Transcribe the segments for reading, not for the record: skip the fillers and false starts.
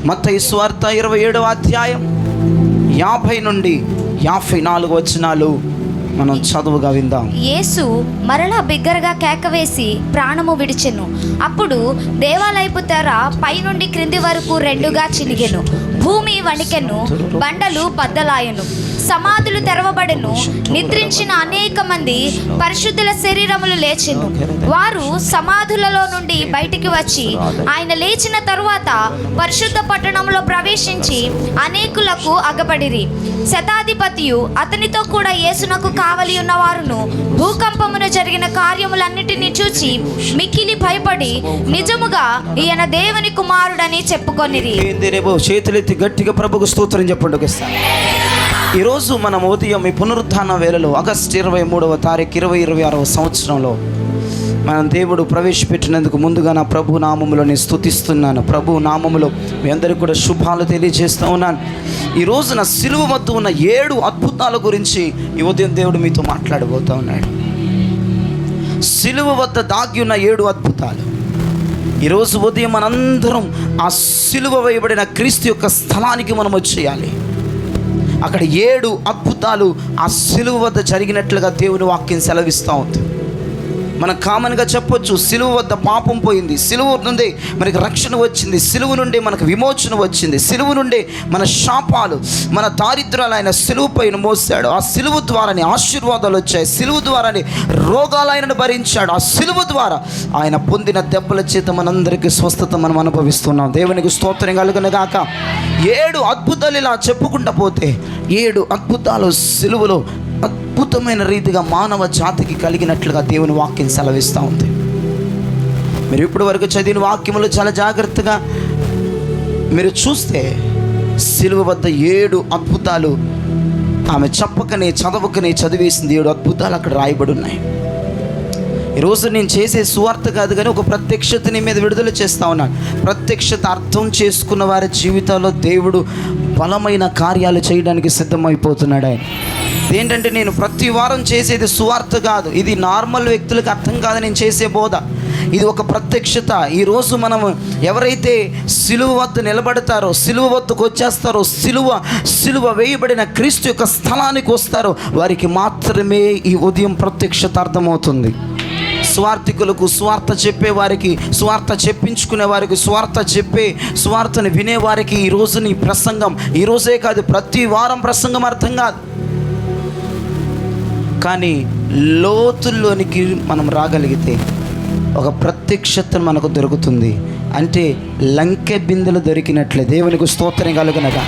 మత్తయి సువార్త 27వ అధ్యాయం 50 నుండి 54 వచనాలు మనం చదువుగా విందాం. యేసు మరలా బిగ్గరగా కేకవేసి ప్రాణము విడిచెను. అప్పుడు దేవాలయపు తెర పైనుండి క్రింది వరకు రెండుగా చినిగెను. భూమి వణికెను, బండలు బద్దలాయెను, సమాధులు తెరవబడెను. నిద్రించిన అనేక మంది పరిశుద్ధుల శరీరములు లేచెను. వారు సమాధులలో నుండి బయటికి వచ్చి ఆయన లేచిన తరువాత పరిశుద్ధ పట్టణంలో ప్రవేశించి అనేకులకు అగపడిరి. శతాధిపతియు అతనితో కూడా యేసునకు కావలి ఉన్న వారును భూకంపమున జరిగిన కార్యములన్నిటినీ చూచి మిక్కిలి భయపడి నిజముగా ఈయన దేవుని కుమారుడని చెప్పుకొనిరి. చేతులెత్తి గట్టిగా ప్రభుకు స్తోత్రం చెప్పండి. ఈరోజు మనం ఉదయం ఈ పునరుత్థాన వేళలో ఆగస్టు 23వ తారీఖు 2026వ సంవత్సరంలో మనం దేవుడు ప్రవేశపెట్టినందుకు ముందుగా నా ప్రభు నామములో నేను స్తుతిస్తున్నాను. ప్రభు నామములో మీ అందరికీ కూడా శుభాలు తెలియజేస్తూ ఉన్నాను. ఈరోజు నా సిలువ వద్ద ఉన్న 7 అద్భుతాల గురించి ఈ ఉదయం దేవుడు మీతో మాట్లాడబోతూ ఉన్నాడు. సిలువ వద్ద దాగి ఉన్న 7 అద్భుతాలు. ఈరోజు ఉదయం మనందరం ఆ సిలువ వేయబడిన క్రీస్తు యొక్క స్థలానికి మనం వచ్చేయాలి. అక్కడ 7 అద్భుతాలు ఆ సిలువ వద్ద జరిగినట్లుగా దేవుని వాక్యం సెలవిస్తూ ఉంది. మనం కామన్గా చెప్పొచ్చు, సిలువ వద్ద పాపం పోయింది, సిలువ నుండి మనకి రక్షణ వచ్చింది, సిలువ నుండి మనకు విమోచన వచ్చింది, సిలువ నుండి మన శాపాలు మన దారిద్ర్యాలు ఆయన సిలువ పైన మోసాడు, ఆ సిలువ ద్వారానే ఆశీర్వాదాలు వచ్చాయి, సిలువ ద్వారానే రోగాలు ఆయనను భరించాడు, ఆ సిలువ ద్వారా ఆయన పొందిన దెబ్బల చేత మనందరికీ స్వస్థత మనం అనుభవిస్తున్నాం. దేవునికి స్తోత్రం కలుగును గాక. 7 అద్భుతాలు ఇలా చెప్పుకుంటూ పోతే 7 అద్భుతాలు సిలువలో అద్భుతమైన రీతిగా మానవ జాతికి కలిగినట్లుగా దేవుని వాక్యం సెలవిస్తూ ఉంది. మీరు ఇప్పటి వరకు చదివిన వాక్యములు చాలా జాగ్రత్తగా మీరు చూస్తే సిలువ వద్ద 7 అద్భుతాలు ఆమె చెప్పకనే చదవకనే చదివేసింది. 7 అద్భుతాలు అక్కడ రాయబడి ఉన్నాయి. ఈరోజు నేను చేసే సువార్త కాదు కానీ ఒక ప్రత్యక్షత నీ మీద విడుదల చేస్తూ ఉన్నాను. ప్రత్యక్షత అర్థం చేసుకున్న వారి జీవితాల్లో దేవుడు బలమైన కార్యాలు చేయడానికి సిద్ధమైపోతున్నాడు. ఆయన ఏంటంటే, నేను ప్రతి వారం చేసేది సువార్త కాదు, ఇది నార్మల్ వ్యక్తులకు అర్థం కాదు నేను చేసే బోధ, ఇది ఒక ప్రత్యక్షత. ఈరోజు మనము ఎవరైతే సిలువ వద్ద నిలబడతారో, సిలువ వద్దకు వచ్చేస్తారో, సిలువ వేయబడిన క్రీస్తు యొక్క స్థలానికి వస్తారో వారికి మాత్రమే ఈ ఉదయం ప్రత్యక్షత అర్థమవుతుంది. స్వార్థికులకు, స్వార్థ చెప్పేవారికి, స్వార్థ చెప్పించుకునే వారికి, స్వార్థను వినేవారికి ఈరోజు నీ ప్రసంగం, ఈరోజే కాదు ప్రతి వారం ప్రసంగం అర్థం కాదు. కానీ లోతుల్లోనికి మనం రాగలిగితే ఒక ప్రత్యక్షత మనకు దొరుకుతుంది. అంటే లంకె బిందెలు దొరికినట్లే. దేవునికి స్తోత్రం కలుగునగా.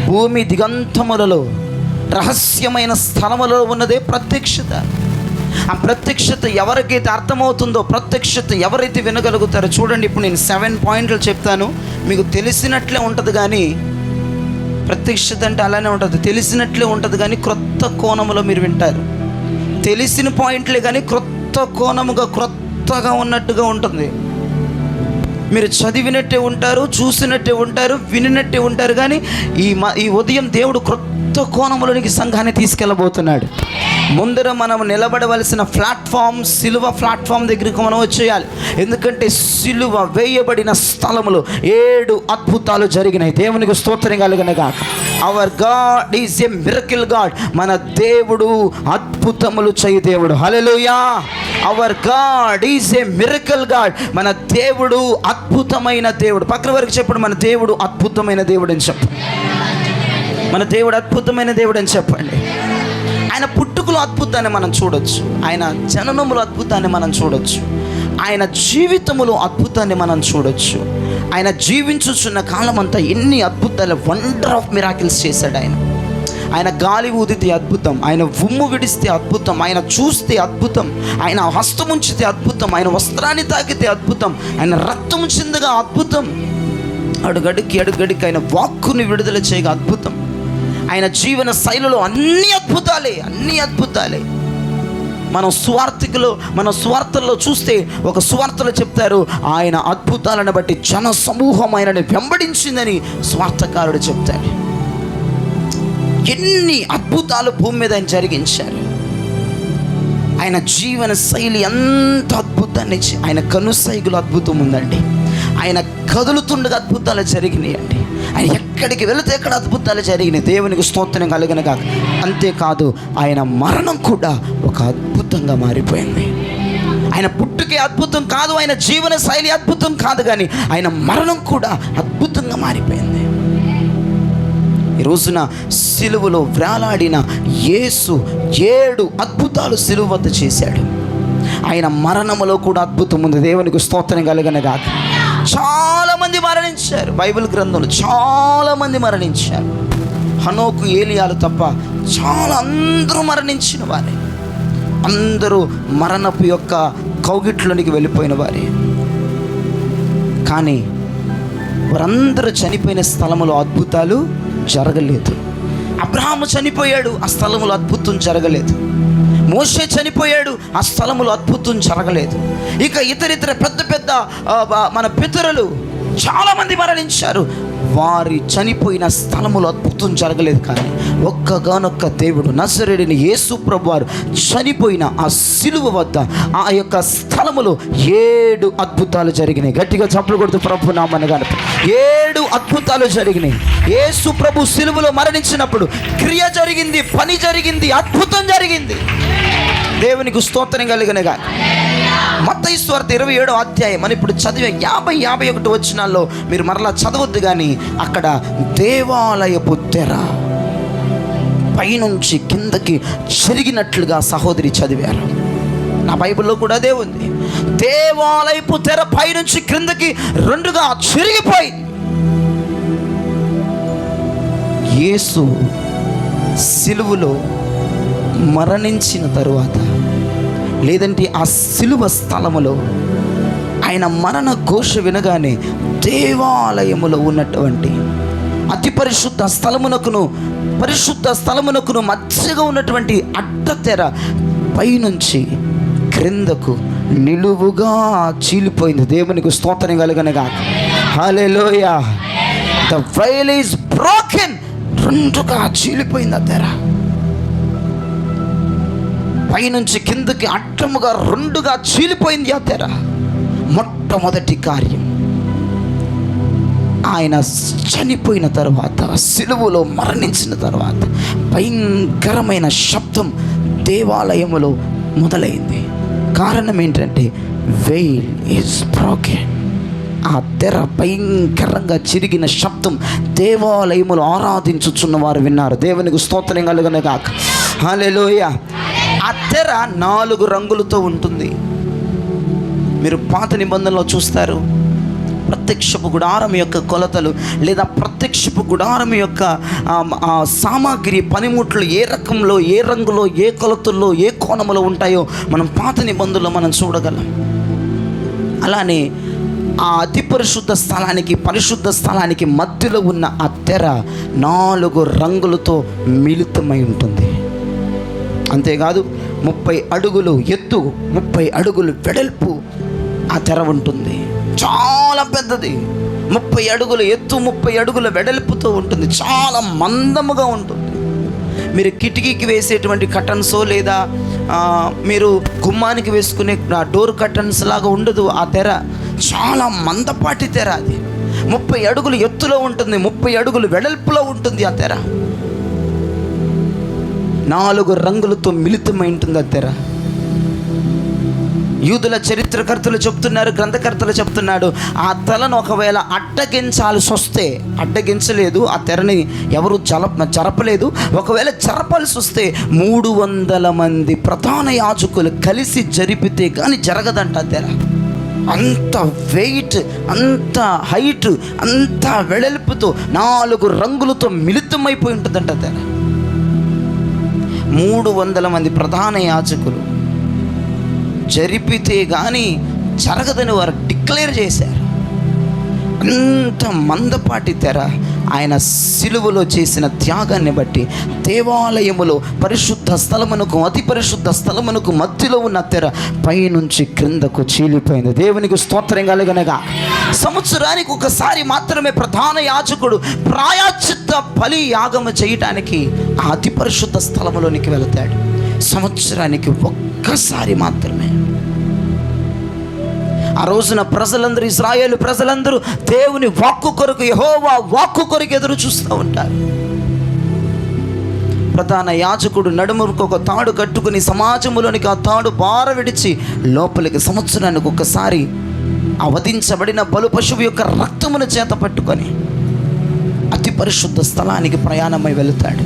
భూమి దిగంతములలో రహస్యమైన స్థలములలో ఉన్నదే ప్రత్యక్షత. ఆ ప్రత్యక్షత ఎవరికైతే అర్థమవుతుందో, ప్రత్యక్షత ఎవరైతే వినగలుగుతారో, చూడండి ఇప్పుడు నేను 7 పాయింట్లు చెప్తాను, మీకు తెలిసినట్లే ఉంటుంది. కానీ ప్రత్యక్షత అంటే అలానే ఉంటుంది, తెలిసినట్లే ఉంటుంది కానీ క్రొత్త కోణములో మీరు వింటారు. తెలిసిన పాయింట్లే కానీ క్రొత్త కోణముగా, క్రొత్తగా ఉన్నట్టుగా ఉంటుంది. మీరు చదివినట్టే ఉంటారు, చూసినట్టే ఉంటారు, వినినట్టే ఉంటారు. కానీ ఈ ఉదయం దేవుడు క్రొత్త కోణములోనికి సంఘాన్ని తీసుకెళ్ళబోతున్నాడు. ముందర మనం నిలబడవలసిన ప్లాట్ఫామ్, సిలువ ప్లాట్ఫామ్ దగ్గరికి మనం వచ్చేయాలి. ఎందుకంటే సిలువ వేయబడిన స్థలములో 7 అద్భుతాలు జరిగినాయి. దేవునికి స్తోత్రం కలుగునుగా. Our God is a miracle God. మన దేవుడు అద్భుతములు చేయి దేవుడు. Hallelujah. Our God is a miracle God. మన దేవుడు అద్భుతమైన దేవుడు. పక్కన వరకు చెప్పండి, మన దేవుడు అద్భుతమైన దేవుడు అని చెప్పండి. మన దేవుడు అద్భుతమైన దేవుడు అని చెప్పండి. ఆయన పుట్టుకలో అద్భుతాన్ని మనం చూడొచ్చు, ఆయన జననములో అద్భుతాన్ని మనం చూడొచ్చు, ఆయన జీవితములో అద్భుతాన్ని మనం చూడొచ్చు. ఆయన జీవించుచున్న కాలం అంతా ఎన్ని అద్భుతాలు, వండర్ ఆఫ్ మిరాకిల్స్ చేశాడు ఆయన. ఆయన గాలి ఊదితే అద్భుతం, ఆయన ఉమ్ము విడిస్తే అద్భుతం, ఆయన చూస్తే అద్భుతం, ఆయన హస్తం ఉంచితే అద్భుతం, ఆయన వస్త్రాన్ని తాకితే అద్భుతం, ఆయన రక్తం చిందగా అద్భుతం, అడుగడికి ఆయన వాక్కుని విడుదల చేయగా అద్భుతం. ఆయన జీవన శైలిలో అన్ని అద్భుతాలే. మనం స్వార్థల్లో చూస్తే ఒక స్వార్థలో చెప్తారు, ఆయన అద్భుతాలను బట్టి జన సమూహం ఆయనని వెంబడించిందని స్వార్థకారుడు చెప్తాడు. ఎన్ని అద్భుతాలు భూమి మీద ఆయన జరిగించారు. ఆయన జీవన శైలి ఎంత అద్భుతాన్ని, ఆయన కనుసైగులు అద్భుతం ఉందండి. ఆయన కదులుతుండగా అద్భుతాలు జరిగినాయండి. ఆయన ఎక్కడికి వెళితే ఎక్కడ అద్భుతాలు జరిగినాయి. దేవునికి స్తోత్రం కలుగునుగా. అంతేకాదు ఆయన మరణం కూడా ఒక అద్భుతంగా మారిపోయింది. ఆయన పుట్టుకే అద్భుతం కాదు, ఆయన జీవన శైలి అద్భుతం కాదు, కానీ ఆయన మరణం కూడా అద్భుతంగా మారిపోయింది. ఈ రోజున సిలువలో వేలాడిన యేసు 7 అద్భుతాలు సిలువ వద్ద చేశాడు. ఆయన మరణములో కూడా అద్భుతం ఉంది. దేవునికి స్తోత్రం కలుగునుగా. చాలామంది మరణించారు. బైబిల్ గ్రంథంలో చాలామంది మరణించారు. హనోకు, ఏలియాలు తప్ప అందరూ మరణించిన వారే. అందరూ మరణపు యొక్క కౌగిట్లోనికి వెళ్ళిపోయిన వారే. కానీ వారందరూ చనిపోయిన స్థలములో అద్భుతాలు జరగలేదు. అబ్రహాము చనిపోయాడు, ఆ స్థలములో అద్భుతం జరగలేదు. మోషే చనిపోయాడు, ఆ స్థలములో అద్భుతం జరగలేదు. ఇక ఇతరితర పెద్ద మన పితరులు చాలామంది మరణించారు, వారి చనిపోయిన స్థలములో అద్భుతం జరగలేదు. కానీ ఒక్కగానొక్క దేవుడు నజరేయుడైన యేసు ప్రభువు వారు చనిపోయిన ఆ సిలువ వద్ద ఆ యొక్క స్థలములో 7 అద్భుతాలు జరిగినాయి. గట్టిగా చప్పలు కొడుతూ ప్రభు నామమున గణప 7 అద్భుతాలు జరిగినాయి. యేసు ప్రభు సిలువలో మరణించినప్పుడు క్రియ జరిగింది, పని జరిగింది, అద్భుతం జరిగింది. దేవునికి స్తోత్రం కలుగునుగా. మత్తయి సువార్త 27వ అధ్యాయం మనం ఇప్పుడు చదివే 50-51 వచనాల్లో మీరు మరలా చదవద్దు, కానీ అక్కడ దేవాలయపు తెర పైనుంచి కిందకి చెరిగినట్లుగా సహోదరి చదివారు. నా బైబిల్లో కూడా అదే ఉంది. దేవాలయపు తెర పైనుంచి క్రిందకి 2గా చెరిగిపోయి యేసు సిలువలో మరణించిన తరువాత, లేదంటే ఆ సిలువ స్థలములో ఆయన మరణ ఘోష వినగానే దేవాలయములో ఉన్నటువంటి అతి పరిశుద్ధ స్థలమునకును మధ్యగా ఉన్నటువంటి అడ్డతెర పైనుంచి క్రిందకు నిలువుగా చీలిపోయింది. దేవునికి స్తోత్రం కలుగునుగా. Hallelujah. The veil is broken. 2గా చీలిపోయింది ఆ తెర. పైనుంచి కిందకి అడ్డముగా 2గా చీలిపోయింది ఆ తెర. మొట్టమొదటి కార్యం, ఆయన చనిపోయిన తర్వాత, సిలువలో మరణించిన తర్వాత భయంకరమైన శబ్దం దేవాలయములో మొదలైంది. కారణం ఏంటంటే వెయిల్ ఈజ్ బ్రోకెన్. ఆ తెర భయంకరంగా చిరిగిన శబ్దం దేవాలయములో ఆరాధించుచున్న వారు విన్నారు. దేవునికి స్తోత్రం కలుగునుగా. హల్లెలూయా. ఆ తెర 4 రంగులతో ఉంటుంది. మీరు పాత నిబంధనలో చూస్తారు, ప్రత్యక్షపు గుడారం యొక్క కొలతలు లేదా ప్రత్యక్షపు గుడారం యొక్క సామాగ్రి, పనిముట్లు ఏ రకంలో, ఏ రంగులో, ఏ కొలతల్లో, ఏ కోణములో ఉంటాయో మనం పాత నిబంధనలో మనం చూడగలం. అలానే ఆ అతి పరిశుద్ధ స్థలానికి, పరిశుద్ధ స్థలానికి మధ్యలో ఉన్న ఆ తెర 4 రంగులతో మిళితమై ఉంటుంది. అంతేకాదు 30 అడుగులు ఎత్తు, 30 అడుగులు వెడల్పు ఆ తెర ఉంటుంది. చాలా పెద్దది. 30 అడుగుల ఎత్తు, 30 అడుగుల వెడల్పుతో ఉంటుంది. చాలా మందముగా ఉంటుంది. మీరు కిటికీకి వేసేటువంటి కర్టన్సో లేదా మీరు గుమ్మానికి వేసుకునే డోర్ కర్టన్స్ లాగా ఉండదు ఆ తెర. చాలా మందపాటి తెర. అది 30 అడుగులు ఎత్తులో ఉంటుంది, 30 అడుగులు వెడల్పులో ఉంటుంది ఆ తెర. 4 రంగులతో మిళితమై ఉంటుంది ఆ తెర. యూదుల చరిత్రకర్తలు చెప్తున్నారు, గ్రంథకర్తలు చెప్తున్నాడు, ఆ తెరను ఒకవేళ అడ్డగించాల్సి వస్తే, అడ్డగించలేదు, ఆ తెరని ఎవరు జరపలేదు, ఒకవేళ జరపాల్సి వస్తే 300 మంది ప్రధాన యాజకులు కలిసి జరిపితే కానీ జరగదంట ఆ తెర. అంత వెయిట్, అంత హైట్, అంత వెడల్పుతో 4 రంగులతో మిళితమైపోయి ఉంటుందంట తెర. 300 మంది ప్రధాన యాజకులు జరిపితే కానీ జరగదని వారు డిక్లేర్ చేశారు. అంత మందపాటి తెర. ఆయన సిలువలో చేసిన త్యాగాన్ని బట్టి దేవాలయములో పరిశుద్ధ స్థలమునకు, అతి పరిశుద్ధ స్థలమునకు మధ్యలో ఉన్న తెర పైనుంచి క్రిందకు చీలిపోయింది. దేవునికి స్తోత్రం కలుగునుగా. సంవత్సరానికి ఒకసారి మాత్రమే ప్రధాన యాజకుడు ప్రాయశ్చిత్త బలి యాగము చేయటానికి ఆ అతి పరిశుద్ధ స్థలములోనికి వెళతాడు. సంవత్సరానికి ఒక్కసారి మాత్రమే. ఆ రోజున ప్రజలందరూ, ఇశ్రాయేలు ప్రజలందరూ దేవుని వాక్కు కొరకు, యెహోవా వాక్కు కొరకు ఎదురు చూస్తూ ఉంటారు. ప్రధాన యాజకుడు నడుముకు ఒక తాడు కట్టుకుని సమాజంలోనికి ఆ తాడు బార విడిచి లోపలికి సంవత్సరానికి ఒకసారి ఆ వధించబడిన బలు పశువు యొక్క రక్తమును చేత పట్టుకొని అతి పరిశుద్ధ స్థలానికి ప్రయాణమై వెళుతాడు.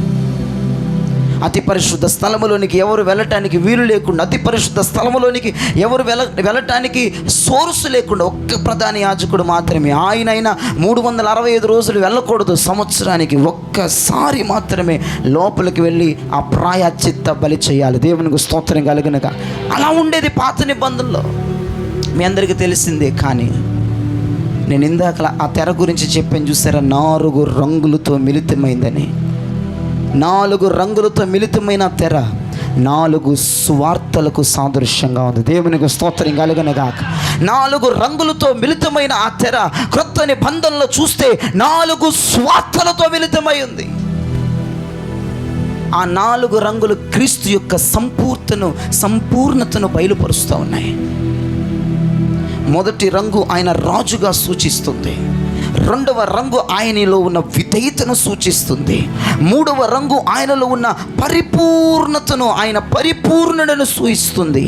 అతి పరిశుద్ధ స్థలములోనికి ఎవరు వెళ్ళటానికి వీలు లేకుండా, అతి పరిశుద్ధ స్థలములోనికి ఎవరు వెళ్ళటానికి సోర్సు లేకుండా ఒక్క ప్రధాన యాజకుడు మాత్రమే, ఆయనైనా 365 రోజులు వెళ్ళకూడదు, సంవత్సరానికి ఒక్కసారి మాత్రమే లోపలికి వెళ్ళి ఆ ప్రాయశ్చిత్త బలి చేయాలి. దేవునికి స్తోత్రం కలుగునగా. అలా ఉండేది పాత నిబంధనలో, మీ అందరికీ తెలిసిందే. కానీ నేను ఇందాక ఆ తెర గురించి చెప్పాను చూసారా, 4 రంగులతో మిళితమైందని. 4 రంగులతో మిళితమైన తెర 4 సువార్తలకు సాదృశ్యంగా ఉంది. దేవునికి స్తోత్రం కలుగునగాక. 4 రంగులతో మిళితమైన ఆ తెర క్రొత్త నిబంధనలో చూస్తే 4 సువార్తలతో మిళితమై ఉంది. ఆ 4 రంగులు క్రీస్తు యొక్క సంపూర్ణతను బయలుపరుస్తూ ఉన్నాయి. మొదటి రంగు ఆయన రాజుగా సూచిస్తుంది. 2వ రంగు ఆయనలో ఉన్న విధేయతను సూచిస్తుంది. 3వ రంగు ఆయనలో ఉన్న పరిపూర్ణతను, ఆయన పరిపూర్ణుడను సూచిస్తుంది.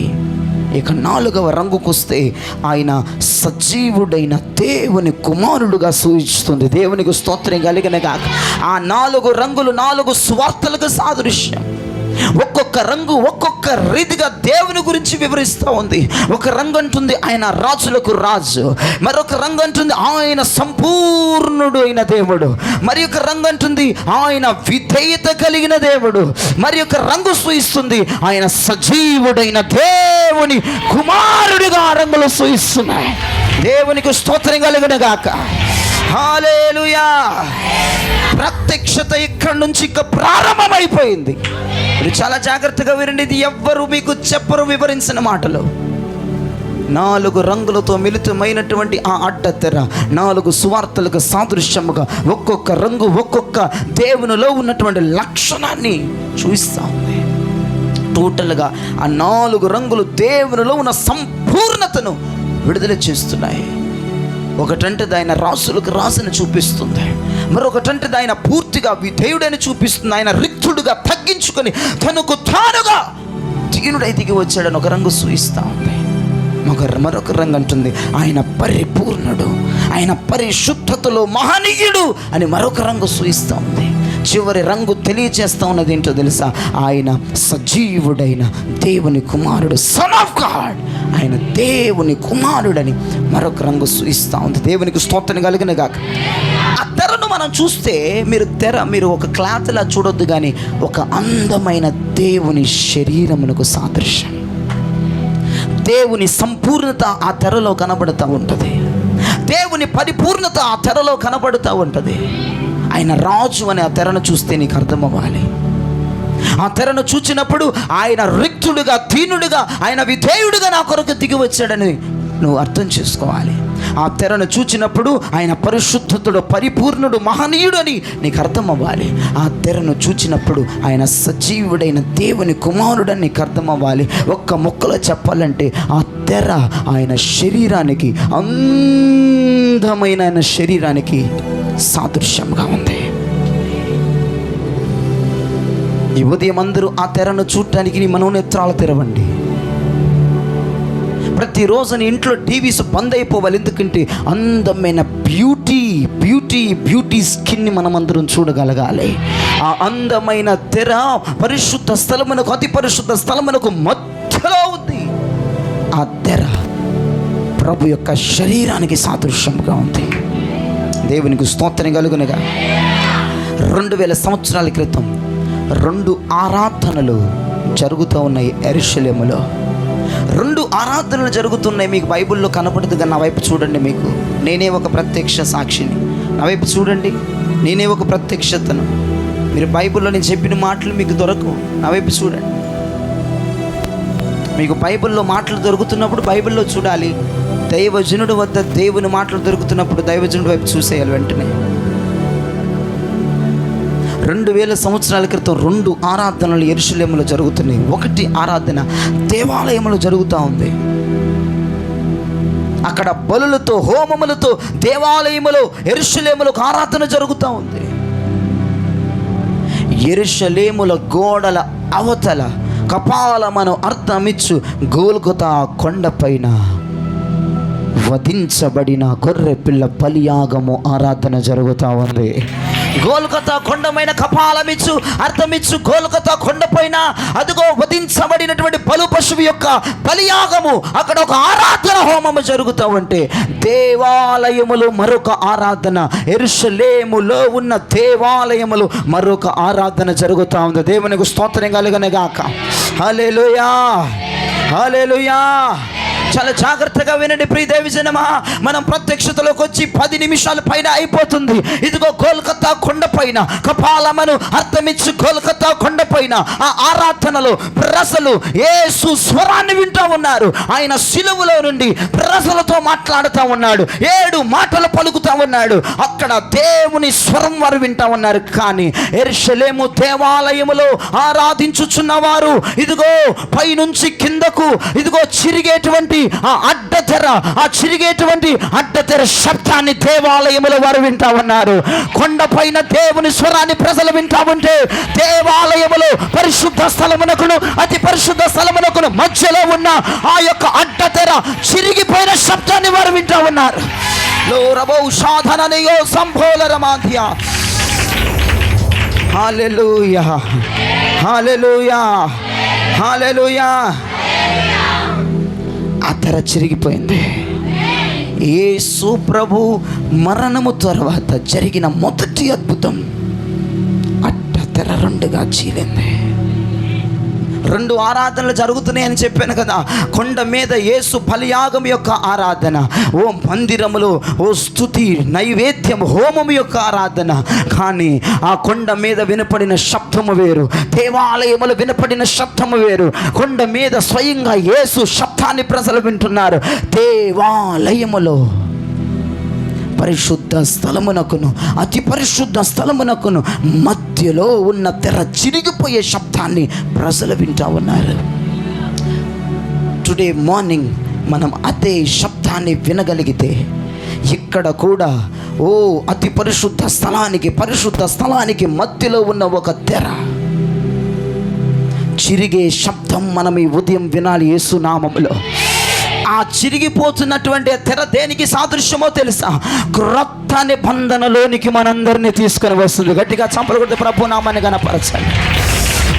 ఇక 4వ రంగుకు వస్తే ఆయన సజీవుడైన దేవుని కుమారుడుగా సూచిస్తుంది. దేవునికి స్తోత్రం కలిగినగాక. ఆ 4 రంగులు 4 సువార్తలకు సాదృశ్యం. ఒక్కొక్క రంగు ఒక్కొక్క రీతిగా దేవుని గురించి వివరిస్తూ ఉంది. ఒక రంగు అంటుంది ఆయన రాజులకు రాజు, మరొక రంగు అంటుంది ఆయన సంపూర్ణుడు అయిన దేవుడు, మరి ఒక రంగు అంటుంది ఆయన విధేయత కలిగిన దేవుడు, మరి ఒక రంగు సూచిస్తుంది ఆయన సజీవుడైన దేవుని కుమారుడిగా రంగులు సూచిస్తున్నాయి. దేవునికి స్తోత్రం కలుగునుగాక. హల్లెలూయా. ప్రత్యక్షత ఇక్కడి నుంచి ఇక ప్రారంభమైపోయింది. మీరు చాలా జాగ్రత్తగా వినండి, ఇది ఎవ్వరు మీకు చెప్పరు వివరించిన మాటలు. 4 రంగులతో మిళితమైనటువంటి ఆ అడ్డతెర 4 సువార్తలకు సాదృశ్యముగా ఒక్కొక్క రంగు ఒక్కొక్క దేవునిలో ఉన్నటువంటి లక్షణాన్ని చూపిస్తా ఉంది. టోటల్గా ఆ 4 రంగులు దేవునిలో ఉన్న సంపూర్ణతను విడుదల చేస్తున్నాయి. ఒకటంటే ఆయన రాసులకు రాసుని చూపిస్తుంది, మరొకటంటే ఆయన పూర్తిగా విధేయుడని చూపిస్తుంది. ఆయన రిక్తుడుగా తగ్గించుకొని తనకు తానుగా దీనుడై దిగి వచ్చాడని ఒక రంగు సూచిస్తూ ఉంది. మరొక రంగు అంటుంది ఆయన పరిపూర్ణుడు, ఆయన పరిశుద్ధతలో మహనీయుడు అని మరొక రంగు సూచిస్తూ ఉంది. చివరి రంగు తెలియచేస్తూ ఉన్నది ఏంటో తెలుసా, ఆయన సజీవుడైన దేవుని కుమారుడు, సన్ ఆఫ్ గాడ్, ఆయన దేవుని కుమారుడని మరొక రంగు సూచిస్తూ ఉంది. దేవునికి స్తోత్రం కలుగునుగాక. ఆ తెరను మనం చూస్తే మీరు ఒక క్లాత్లా చూడొద్దు, కానీ ఒక అందమైన దేవుని శరీరమునకు సాదృశ్యం. దేవుని సంపూర్ణత ఆ తెరలో కనబడుతూ ఉంటుంది. దేవుని పరిపూర్ణత ఆ తెరలో కనబడుతూ ఉంటుంది. ఆయన రాజు అని ఆ తెరను చూస్తే నీకు అర్థం అవ్వాలి. ఆ తెరను చూచినప్పుడు ఆయన రిక్తుడుగా, దీనుడుగా, ఆయన విధేయుడుగా నా కొరకు దిగి వచ్చాడని నువ్వు అర్థం చేసుకోవాలి. ఆ తెరను చూచినప్పుడు ఆయన పరిశుద్ధతుడు, పరిపూర్ణుడు, మహనీయుడు అని నీకు అర్థం అవ్వాలి. ఆ తెరను చూచినప్పుడు ఆయన సజీవుడైన దేవుని కుమారుడని నీకు అర్థం అవ్వాలి. ఒక్క ముక్కలో చెప్పాలంటే ఆ తెర ఆయన శరీరానికి, అందమైన ఆయన శరీరానికి సాదృశ్యంగా ఉంది. ఈ ఉదయం అందరూ ఆ తెరను చూడటానికి నీ మనోనేత్రాలు తెరవండి. ప్రతిరోజు నీ ఇంట్లో టీవీస్ బంద్ అయిపోవాలి. ఎందుకంటే అందమైన బ్యూటీ స్కిన్ని మనమందరం చూడగలగాలి. ఆ అందమైన తెర పరిశుద్ధ స్థలమునకు, అతి పరిశుద్ధ స్థలమునకు మధ్యలో ఉంది. ఆ తెర ప్రభు యొక్క శరీరానికి సాదృశ్యంగా ఉంది. దేవునికి స్తోత్రం కలుగునుగా. 2000 సంవత్సరాల క్రితం 2 ఆరాధనలు జరుగుతూ ఉన్నాయి యెరూషలేములో. 2 ఆరాధనలు జరుగుతున్నాయి. మీకు బైబిల్లో కనపడదు, కానీ నా వైపు చూడండి. మీకు నేనే ఒక ప్రత్యక్ష సాక్షిని. నా వైపు చూడండి, నేనే ఒక ప్రత్యక్షతను. మీరు బైబిల్లో నేను చెప్పిన మాటలు మీకు దొరకవు. నా వైపు చూడండి. మీకు బైబిల్లో మాటలు దొరుకుతున్నప్పుడు బైబిల్లో చూడాలి. దైవజనుడు వద్ద దేవుని మాటలు దొరుకుతున్నప్పుడు దైవజనుడి వైపు చూసేయాలి వెంటనే. 2000 సంవత్సరాల క్రితం 2 ఆరాధనలు యెరూషలేములో జరుగుతున్నాయి. ఒకటి ఆరాధన దేవాలయంలో జరుగుతూ ఉంది. అక్కడ బలులతో, హోమములతో దేవాలయములో, యెరూషలేములకు ఆరాధన జరుగుతూ ఉంది. యెరూషలేముల గోడల అవతల కపాలమను అర్థమిచ్చు గోల్గొతా కొండపైన వధించబడిన గొర్రె పిల్ల బలియాగము ఆరాధన జరుగుతూ ఉంది. గోల్గొతా కొండమైన కపాలమిచ్చు అర్థమిచ్చు గోల్గొతా కొండపైన అదిగో వధించబడినటువంటి బలు పశువు యొక్క బలియాగము, అక్కడ ఒక ఆరాధన హోమము జరుగుతూ ఉంటే దేవాలయములు మరొక ఆరాధన, యెరూషలేములో ఉన్న దేవాలయములు మరొక ఆరాధన జరుగుతూ ఉంది. దేవునికి స్తోత్రం కలుగునుగాక. హల్లెలూయా, హల్లెలూయా. చాలా జాగ్రత్తగా వినండి ప్రియ దైవజనమా. మనం ప్రత్యక్షతలోకి వచ్చి 10 నిమిషాల పైన అయిపోతుంది. ఇదిగో గోల్గొతా కొండపైన కపాలమను అర్థమిచ్చు గోల్గొతా కొండపైన ఆ ఆరాధనలో ప్రజలు యేసు స్వరాన్ని వింటూ ఉన్నారు. ఆయన సిలువలో నుండి ప్రజలతో మాట్లాడుతూ ఉన్నాడు, 7 మాటలు పలుకుతూ ఉన్నాడు. అక్కడ దేవుని స్వరం వారు వింటూ ఉన్నారు. కానీ యెరూషలేము దేవాలయములో ఆరాధించుచున్న వారు ఇదిగో పైనుంచి కిందకు ఇదిగో చిరిగేటువంటి ఆ అడ్డతెర, ఆ చిరిగేటువంటి అడ్డతెర శబ్దాన్ని దేవాలయములో వారు వింటా ఉన్నారు. కొండపైన దేవుని స్వరాన్ని ప్రజలు వింటా ఉంటే దేవాలయములో పరిశుద్ధ స్థలమునకును అతి పరిశుద్ధ స్థలమునకును మధ్యలో ఉన్న ఆ యొక్క అడ్డతెర చిరిగిపోయిన శబ్దాన్ని వారు వింటా ఉన్నారు. లోరబో సాధననియో సంభోలరమాధ్య. హల్లెలూయా, హల్లెలూయా, హల్లెలూయా. ఆ తెర చిరిగిపోయింది. యేసు ప్రభు మరణము తర్వాత జరిగిన మొదటి అద్భుతం, అడ్డ తెర 2గా చీలింది. 2 ఆరాధనలు జరుగుతున్నాయని చెప్పాను కదా. కొండ మీద యేసు బలియాగం యొక్క ఆరాధన, ఓ మందిరములో ఓ స్తుతి నైవేద్యం హోమము యొక్క ఆరాధన. కానీ ఆ కొండ మీద వినపడిన శబ్దము వేరు, దేవాలయములు వినపడిన శబ్దము వేరు. కొండ మీద స్వయంగా యేసు శబ్దాన్ని ప్రజలు వింటున్నారు. దేవాలయములో పరిశుద్ధ స్థలమునకును అతి పరిశుద్ధ స్థలమునకును మధ్యలో ఉన్న తెర చిరిగిపోయే శబ్దాన్ని ప్రజలు వింటా ఉన్నారు. టుడే మార్నింగ్ మనం అదే శబ్దాన్ని వినగలిగితే ఇక్కడ కూడా ఓ అతి పరిశుద్ధ స్థలానికి మధ్యలో ఉన్న ఒక తెర చిరిగే శబ్దం మనం ఈ ఉదయం వినాలి యేసు నామములో. ఆ చిరిగిపోతున్నటువంటి తెర దేనికి సాదృశ్యమో తెలుసా? క్రొత్త నిబంధనలోనికి మనందరినీ తీసుకొని వస్తుంది. గట్టిగా చంపలు కొడితే ప్రభు నామాన్ని గణపరచండి.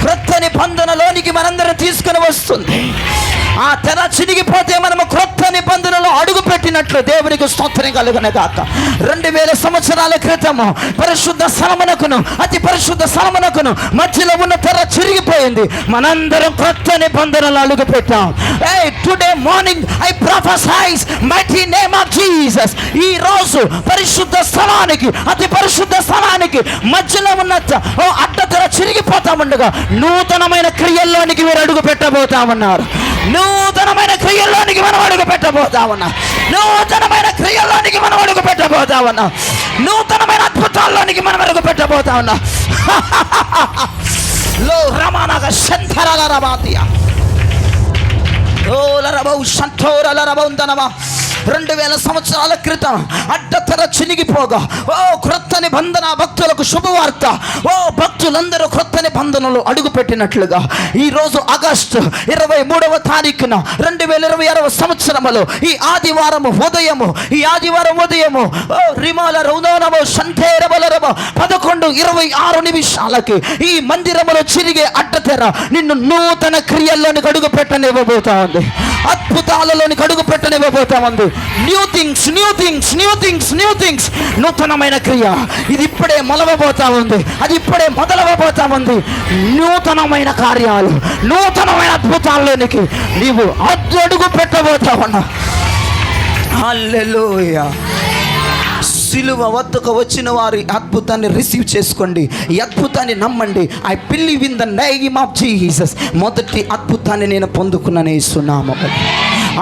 క్రొత్త నిబంధనలోనికి మనందరినీ తీసుకొని వస్తుంది. ఆ తెర చిరిగిపోతే మనము క్రొత్త నిబంధనలో అడుగు పెట్టినట్లు దేవునికి స్తోత్రం కలుగునుగాక. 2000 సంవత్సరాల క్రితము పరిశుద్ధ స్థలమునకును అతి పరిశుద్ధ స్థలమునకును మధ్యలో ఉన్న తెర చిరిగిపోయింది. మనందరం క్రొత్త నిబంధనలు అడుగు పెట్టాం. Today morning I prophesy mighty name of Jesus. ఈ రోజు పరిశుద్ధ స్థలానికి అతి పరిశుద్ధ స్థలానికి మధ్యలో ఉన్న అడ్డ తెర చిరిగిపోతా ఉండగా నూతనమైన క్రియల్లోనికి మీరు అడుగు పెట్టబోతామన్నారు. నూతనమైన క్రియల్లోనికి మనం అడుగు పెట్టబోతా ఉన్నాం. నూతనమైన క్రియల్లోనికి మనం అడుగు పెట్టబోతా ఉన్నాం. నూతనమైన అద్భుతాల్లోనికి మనం అడుగు పెట్టబోతా ఉన్నాం. లో రమానగా శంతరల రమాతియా ఓ లరబౌ శంతోరల రబౌందనమా. 2000 సంవత్సరాల క్రితం అడ్డతెర చినిగిపోగా ఓ క్రొత్త నిబంధన భక్తులకు శుభవార్త. ఓ భక్తులందరూ క్రొత్త నిబంధనలు అడుగు పెట్టినట్లుగా ఈరోజు ఆగస్టు 23వ తారీఖున 2026వ సంవత్సరములో ఈ ఆదివారం ఉదయము రిమాల రౌనోనమో సంతేరబలరమో 11:26 నిమిషాలకి ఈ మందిరములో చిరిగే అడ్డతెర నిన్ను నూతన క్రియల్లోనికి అడుగు పెట్టనివ్వబోతా ఉంది. అద్భుతాలలోనికి అడుగు పెట్టనివ్వబోతా ఉంది. న్యూ థింగ్స్ నూతనమైన క్రియ ఇది ఇప్పుడే మొదలవబోతా ఉంది. అది ఇప్పుడే మొదలవబోతా ఉంది. నూతనమైన కార్యాలు, నూతనమైన అద్భుతాల్లోనికి నీవు అడుగు పెట్టబోతా ఉన్నావు. హల్లెలూయా. సిలువ వద్దకు వచ్చిన వారి అద్భుతాన్ని రిసీవ్ చేసుకోండి. ఈ అద్భుతాన్ని నమ్మండి. I believe in the name of Jesus. మొదటి అద్భుతాన్ని నేను పొందుకున్నాను యేసు నామములో.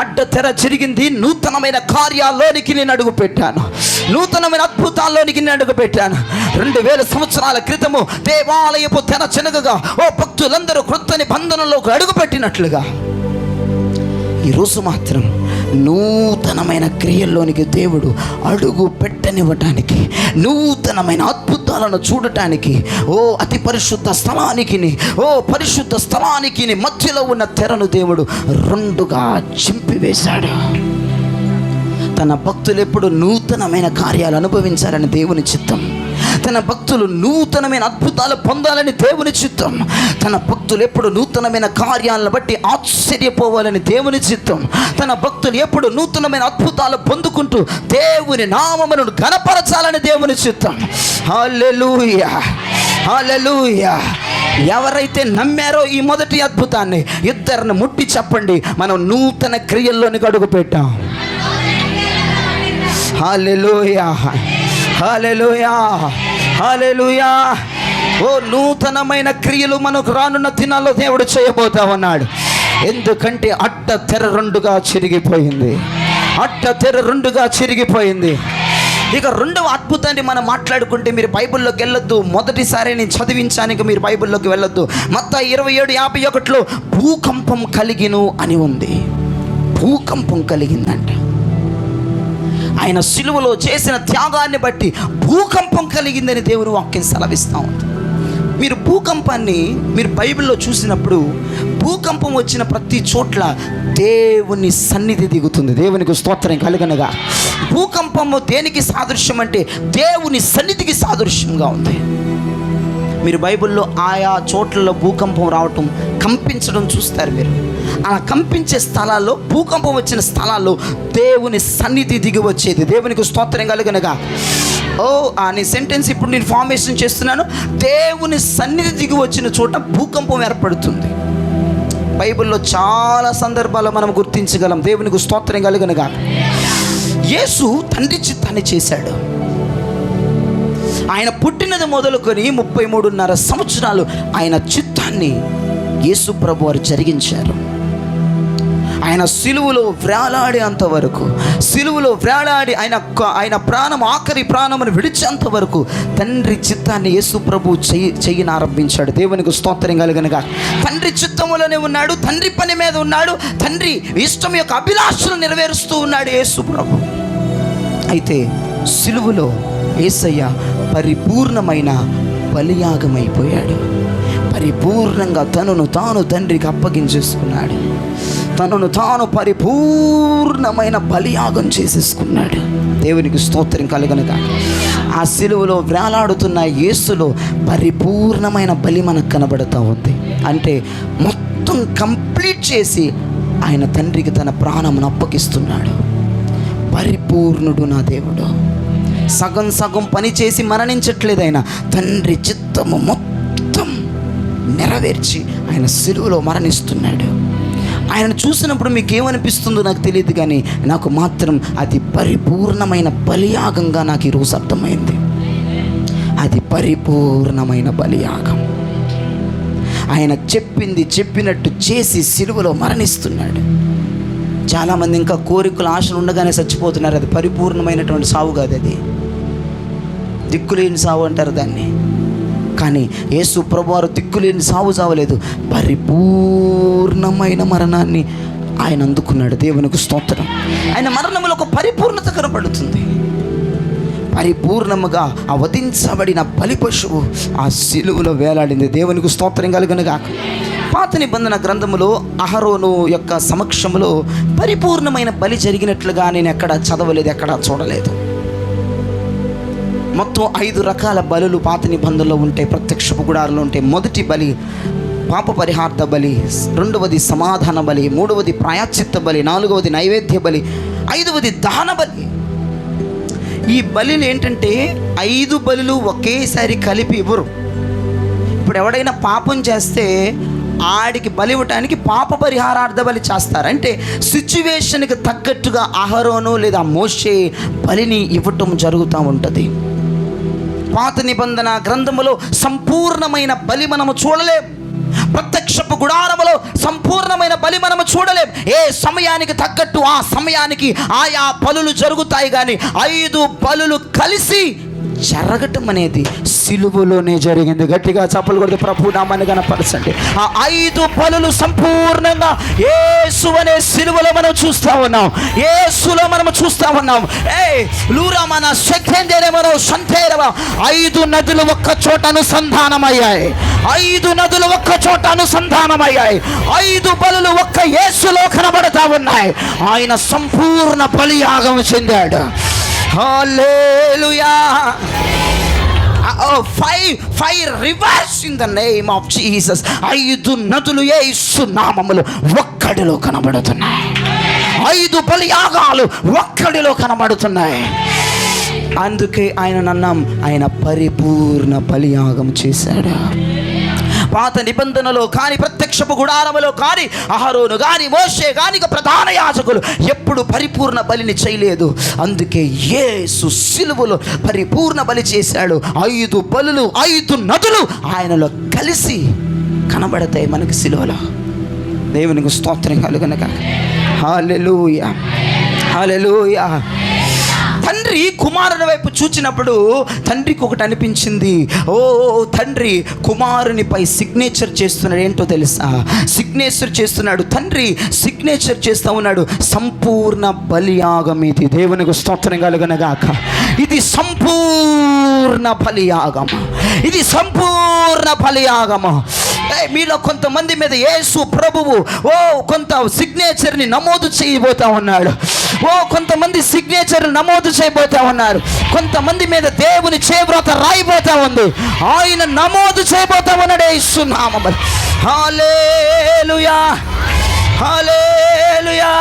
అడ్డ తెర చిరిగింది. నూతనమైన కార్యాల్లోనికి నేను అడుగు పెట్టాను. నూతనమైన అద్భుతాల్లోనికి నేను అడుగు పెట్టాను. 2000 సంవత్సరాల క్రితము దేవాలయపు తెర చినగగా ఓ భక్తులందరూ క్రొత్త నిబంధనలోకి అడుగు పెట్టినట్లుగా ఈరోజు మాత్రం నూతనమైన క్రియల్లోనికి దేవుడు అడుగు పెట్టనివ్వటానికి, నూతనమైన అద్భుతాలను చూడటానికి, అతి పరిశుద్ధ స్థలానికి మధ్యలో ఉన్న తెరను దేవుడు రెండుగా చింపివేశాడు. తన భక్తులు ఎప్పుడు నూతనమైన కార్యాలు అనుభవించాలని దేవుని చిత్తం. తన భక్తులు నూతనమైన అద్భుతాలు పొందాలని దేవుని చిత్తం. తన భక్తులు ఎప్పుడు నూతనమైన కార్యాలను బట్టి ఆశ్చర్యపోవాలని దేవుని చిత్తం. తన భక్తులు ఎప్పుడు నూతనమైన అద్భుతాలు పొందుకుంటూ దేవుని నామమును ఘనపరచాలని దేవుని చిత్తం. హల్లెలూయా, హల్లెలూయా. ఎవరైతే నమ్మారో ఈ మొదటి అద్భుతాన్ని, ఇద్దరిని ముట్టి చెప్పండి, మనం నూతన క్రియల్లోనికి అడుగు పెట్టాం. హల్లెలూయా, హల్లెలూయా, హల్లెలూయా. నూతనమైన క్రియలు మనకు రానున్న దినాల్లో దేవుడు చేయబోతా ఉన్నాడు. ఎందుకంటే అడ్డ తెర రెండుగా చిరిగిపోయింది. ఇక రెండవ అద్భుతాన్ని మనం మాట్లాడుకుంటే మీరు బైబిల్లోకి వెళ్ళొద్దు. మొదటిసారి నేను చదివించానికి మీరు బైబిల్లోకి వెళ్ళొద్దు. మత్తయి 27:51 భూకంపం కలిగిను అని ఉంది. భూకంపం కలిగిందంట. ఆయన సిలువలో చేసిన త్యాగాన్ని బట్టి భూకంపం కలిగిందని దేవుని వాక్యం సెలవిస్తూ ఉంది. మీరు భూకంపాన్ని మీరు బైబిల్లో చూసినప్పుడు, భూకంపం వచ్చిన ప్రతి చోట్ల దేవుని సన్నిధి దిగుతుంది. దేవునికి స్తోత్రం కలుగనగా. భూకంపము దేనికి సాదృశ్యం అంటే దేవుని సన్నిధికి సాదృశ్యంగా ఉంది. మీరు బైబిల్లో ఆయా చోట్లలో భూకంపం రావటం, కంపించడం చూస్తారు. మీరు అలా కంపించే స్థలాల్లో, భూకంపం వచ్చిన స్థలాల్లో దేవుని సన్నిధి దిగి వచ్చేది. దేవునికి స్తోత్రం కలుగనగా. నీ సెంటెన్స్ ఇప్పుడు నేను ఫార్మేషన్ చేస్తున్నాను. దేవుని సన్నిధి దిగి వచ్చిన చోట భూకంపం ఏర్పడుతుంది. బైబిల్లో చాలా సందర్భాలు మనం గుర్తించగలం. దేవునికి స్తోత్రం కలుగనగా. యేసు తండ్రి చిత్తాన్ని చేశాడు. ఆయన పుట్టినది మొదలుకొని 33.5 సంవత్సరాలు ఆయన చిత్తాన్ని యేసు ప్రభు వారు జరిగించారు. ఆయన సిలువలో వ్రేలాడేంత వరకు, సిలువలో వ్రేలాడి ఆయన ప్రాణం, ఆఖరి ప్రాణమును విడిచేంత వరకు తండ్రి చిత్తాన్ని యేసు ప్రభు చెయ్యని ఆరంభించాడు. దేవునికి స్తోత్రం కలుగనగా. తండ్రి చిత్తములోనే ఉన్నాడు, తండ్రి పని మీద ఉన్నాడు, తండ్రి ఇష్టం యొక్క అభిలాషలు నెరవేరుస్తూ ఉన్నాడు యేసు ప్రభు. అయితే సిలువలో యేసయ్య పరిపూర్ణమైన బలియాగమైపోయాడు. పరిపూర్ణంగా తనను తాను తండ్రికి అప్పగించేసుకున్నాడు. తనను తాను పరిపూర్ణమైన బలియాగం చేసేసుకున్నాడు. దేవునికి స్తోత్రం కలుగనగా. ఆ సిలువలో వేలాడుతున్న యేసులో పరిపూర్ణమైన బలి మనకు కనబడుతూ ఉంది. అంటే మొత్తం కంప్లీట్ చేసి ఆయన తండ్రికి తన ప్రాణమును అప్పగిస్తున్నాడు. పరిపూర్ణుడు నా దేవుడు. సగం సగం పని చేసి మరణించట్లేదు. ఆయన తండ్రి చిత్తము మొత్తం నెరవేర్చి ఆయన సిలువలో మరణిస్తున్నాడు. ఆయనను చూసినప్పుడు మీకు ఏమనిపిస్తుందో నాకు తెలియదు, కానీ నాకు మాత్రం అది పరిపూర్ణమైన బలియాగంగా నాకు ఈరోజు అర్థమైంది. అది పరిపూర్ణమైన బలియాగం. ఆయన చెప్పింది చెప్పినట్టు చేసి సిలువలో మరణిస్తున్నాడు. చాలామంది ఇంకా కోరికలు, ఆశలు ఉండగానే చచ్చిపోతున్నారు. అది పరిపూర్ణమైనటువంటి సావు కాదు, అది దిక్కులేని సావు అంటారు దాన్ని. కానీ యేసు ప్రభువారు దిక్కులేని సావు చావలేదు, పరిపూర్ణమైన మరణాన్ని ఆయన అందుకున్నాడు. దేవునికి స్తోత్రం. ఆయన మరణంలో ఒక పరిపూర్ణత కనపడుతుంది. పరిపూర్ణముగా ఆ వధించబడిన బలి పశువు ఆ సిలువలో వేలాడింది. దేవునికి స్తోత్రం కలుగునుగా. పాత నిబంధన గ్రంథములో అహరోను యొక్క సమక్షంలో పరిపూర్ణమైన బలి జరిగినట్లుగా నేను ఎక్కడ చదవలేదు, ఎక్కడ చూడలేదు. మొత్తం 5 రకాల బలులు పాత నిబంధనలో ఉంటాయి, ప్రత్యక్షపు గుడారంలో ఉంటాయి. మొదటి బలి పాప పరిహార్థ బలి, రెండవది సమాధాన బలి, మూడవది ప్రాయశ్చిత్త బలి, నాలుగవది నైవేద్య బలి, ఐదవది దహన బలి. ఈ బలిలు ఏంటంటే 5 బలులు ఒకేసారి కలిపి ఇవ్వరు. ఇప్పుడు ఎవడైనా పాపం చేస్తే ఆడికి బలి ఇవ్వటానికి పాప పరిహారార్థ బలి చేస్తారు. అంటే సిచ్యువేషన్కి తగ్గట్టుగా అహరోను లేదా మోషే బలిని ఇవ్వటం జరుగుతూ ఉంటుంది. పాత నిబంధన గ్రంథములో సంపూర్ణమైన బలి మనము చూడలేం. ప్రత్యక్షపు గుడారములో సంపూర్ణమైన బలి మనము చూడలేం. ఏ సమయానికి తగ్గట్టు ఆ సమయానికి ఆయా బలులు జరుగుతాయి. కానీ 5 బలులు కలిసి జరగటం అనేది సిలువలోనే జరిగింది. గట్టిగా చప్పలు కొడితే ప్రభు నామాన్ని కనపరచండి. ఆ 5 బలులు సంపూర్ణంగా యేసు అనే సిలువలో మనం చూస్తా ఉన్నాం. యేసులో మనం చూస్తా ఉన్నాం. లూరామన శక్తేందేరేమో సంతేరవ 5 నదులు ఒక్క చోట అనుసంధానమయ్యాయి. 5 నదులు ఒక్క చోట అనుసంధానమయ్యాయి. 5 బలులు ఒక్క యేసులో కనబడతా ఉన్నాయి. ఆయన సంపూర్ణ బలియాగం చెందాడు. హల్లెలూయా. Five rivers in the name of Jesus. 5 నదులు యేసు నామములో ఒక్కడిలో కనబడుతున్నాయి. 5 బలియాగాలు ఒక్కడిలో కనబడుతున్నాయి. అందుకే ఆయన నన్నాం, ఆయన పరిపూర్ణ బలియాగం చేశాడు. పాత నిబంధనలో కానీ, ప్రత్యక్షపు గుడారములో కానీ, అహరోను కానీ, మోషే కానీ, ప్రధాన యాజకులు ఎప్పుడు పరిపూర్ణ బలిని చేయలేదు. అందుకే యేసు సిలువలో పరిపూర్ణ బలి చేశాడు. 5 బలులు, 5 నదులు ఆయనలో కలిసి కనబడతాయి మనకి సిలువలో. దేవునికి స్తోత్రం కలుగునగా. హల్లెలూయా, హల్లెలూయా. తండ్రి కుమారుని వైపు చూచినప్పుడు తండ్రికి ఒకటి అనిపించింది. తండ్రి కుమారునిపై సిగ్నేచర్ చేస్తున్నాడు. ఏంటో తెలుసా? సిగ్నేచర్ చేస్తున్నాడు. తండ్రి సిగ్నేచర్ చేస్తూ ఉన్నాడు. సంపూర్ణ బలియాగం ఇది. దేవునికి స్తోత్రం కలుగునగాక. ఇది సంపూర్ణ బలియాగం. ఇది సంపూర్ణ బలియాగము. మీలో కొంతమంది మీద యేసు ప్రభువు కొంత సిగ్నేచర్ని నమోదు చేయబోతా ఉన్నాడు. కొంతమంది సిగ్నేచర్ నమోదు చేయబోతా ఉన్నారు. కొంతమంది మీద దేవుని చేవ్రత రాయిపోతా ఉంది. ఆయన నమోదు చేయబోతా ఉన్నాడు యేసు నామములో. హల్లెలూయా, హల్లెలూయా.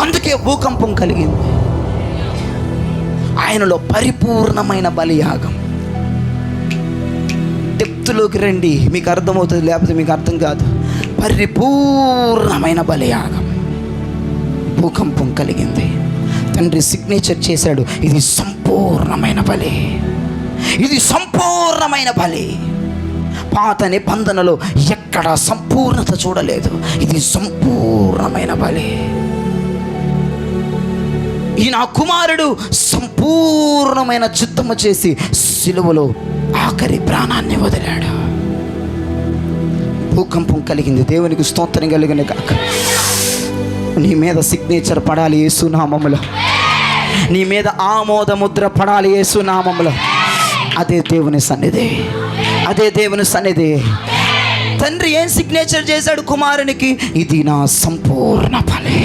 అందుకే భూకంపం కలిగింది. ఆయనలో పరిపూర్ణమైన బలియాగం. డెప్త్లోకి రండి, మీకు అర్థమవుతుంది, లేకపోతే మీకు అర్థం కాదు. పరిపూర్ణమైన బలియాగం. భూకంపం కలిగింది. తండ్రి సిగ్నేచర్ చేశాడు. ఇది సంపూర్ణమైన బలి. ఇది సంపూర్ణమైన బలి. పాత నిబంధనలో ఎక్కడ సంపూర్ణత చూడలేదు. ఇది సంపూర్ణమైన బలి. ఈ నా కుమారుడు సంపూర్ణమైన చిత్తము చేసి సిలువలో ఆఖరి ప్రాణాన్ని వదిలాడు. భూకంపం కలిగింది. దేవునికి స్తోత్రం కలిగిన కాక. నీ మీద సిగ్నేచర్ పడాలి యేసు నామములో. నీ మీద ఆమోద ముద్ర పడాలి యేసు నామములో. అదే దేవుని సన్నిధి, అదే దేవుని సన్నిధి. తండ్రి ఏం సిగ్నేచర్ చేశాడు కుమారునికి? ఇది నా సంపూర్ణ బలి.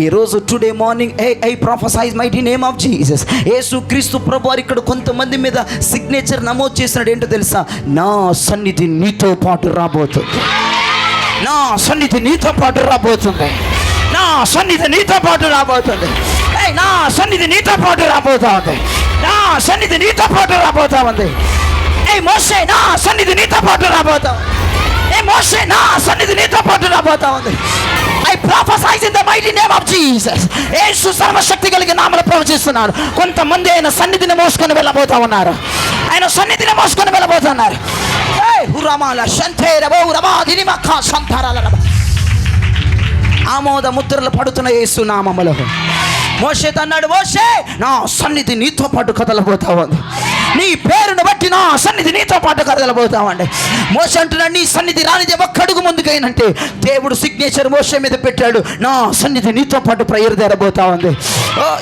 ఈరోజు today morning I prophesy mighty name of Jesus. యేసు క్రీస్తు ప్రభు వారు ఇక్కడ కొంతమంది మీద సిగ్నేచర్ నమోదు చేసినాడు. ఏంటో తెలుసా? నా సన్నిధి నీతో పాటు రాబోతుంది. నా సన్నిధి నీతో పాటు రాబోతుంది. నా సన్నిధి నీతో పాటు రాబోతుంది. నా సన్నిధి నీతో పాటు రాబోతా ఉంది. నా సన్నిధి నీతో పాటు రాబోతా ఉంది. మోషే నా సన్నిధి నీతో పాటు రాబోతా ఉంది. మోషే నా సన్నిధి నీతో పాటు రాబోతా ఉంది. I prophesy in the mighty name of Jesus. యేసు సర్వశక్తి కలిగిన నామములో ప్రవచిస్తున్నాను. కొంతమంది ఆయన సన్నిధిని మోసుకొని వెళ్ళబోతా ఉన్నారు. ఆయన సన్నిధిని మోసుకొని వెళ్ళబోతున్నారు. ఆమోద ముద్రలు పడుతున్న యేసు నామములో. మోషే అన్నాడు, మోషే నా సన్నిధి నీతో పాటు కదలబోతా ఉంది. నీ పేరును బట్టి నా సన్నిధి నీతో పాటు కదలబోతామండి. మోషే అంటున్నాడు, నీ సన్నిధి రానిదే ఒక్కడుగు ముందుకైనంటే దేవుడు సిగ్నేచర్ మోషే మీద పెట్టాడు. నా సన్నిధి నీతో పాటు ప్రయర్దేరబోతా ఉంది.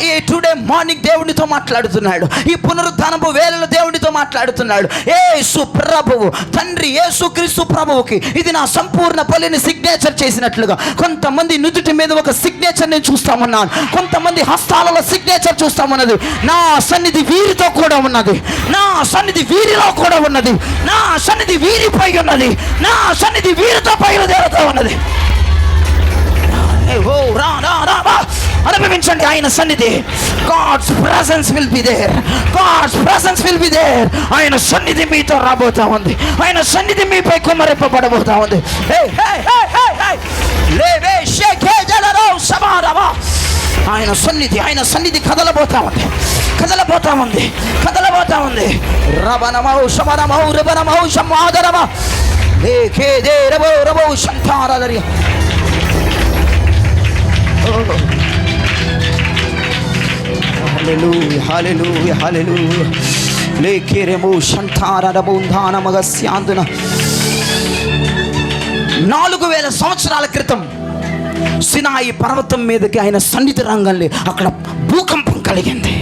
ఈ టుడే మార్నింగ్ దేవునితో మాట్లాడుతున్నాడు. ఈ పునరుద్ధానపు వేళలో దేవునితో మాట్లాడుతున్నాడు. యేసు ప్రభువు తండ్రి యేసు క్రీస్తు ప్రభువుకి ఇది నా సంపూర్ణ బలిని సిగ్నేచర్ చేసినట్లుగా కొంతమంది నుదుటి మీద ఒక సిగ్నేచర్ నేను చూస్తామన్నాను. కొంతమంది హస్తాలలో సిగ్నేచర్ చూస్తామన్నది. నా సన్నిధి వీరితో కూడా ఉన్నది. నా సన్నిధి వీరిలో కూడా ఉన్నది. నా సన్నిధి వీరిపై ఉన్నది. నా సన్నిధి వీరితో బయలుదేరుతూ ఉన్నది. అనుభవించండి ఆయన సన్నిధి. God's presence will be there. God's presence will be there. ఆయన సన్నిధి మీతో రాబోతా ఉంది. ఆయన సన్నిధి మీపై కుమ్మరింపబడబోతా ఉంది. ఆయన సన్నిధి, ఆయన సన్నిధి కదలబోతా ఉంది. కదలబోతా ఉంది. కదలబోతా ఉంది. రబనమౌ శమనమౌ రబనమౌ శమాదరమ లేకే దే రబౌ రబౌ శంతారదరి. హల్లెలూయా హల్లెలూయా హల్లెలూయా. లేకేరేమో షంఠారబుంధాన మగస్యాందున 4000 సంవత్సరాల క్రితం సినాయి పర్వతం మీదకి ఆయన సన్నిధి రంగంలో అక్కడ భూకంపం కలిగింది.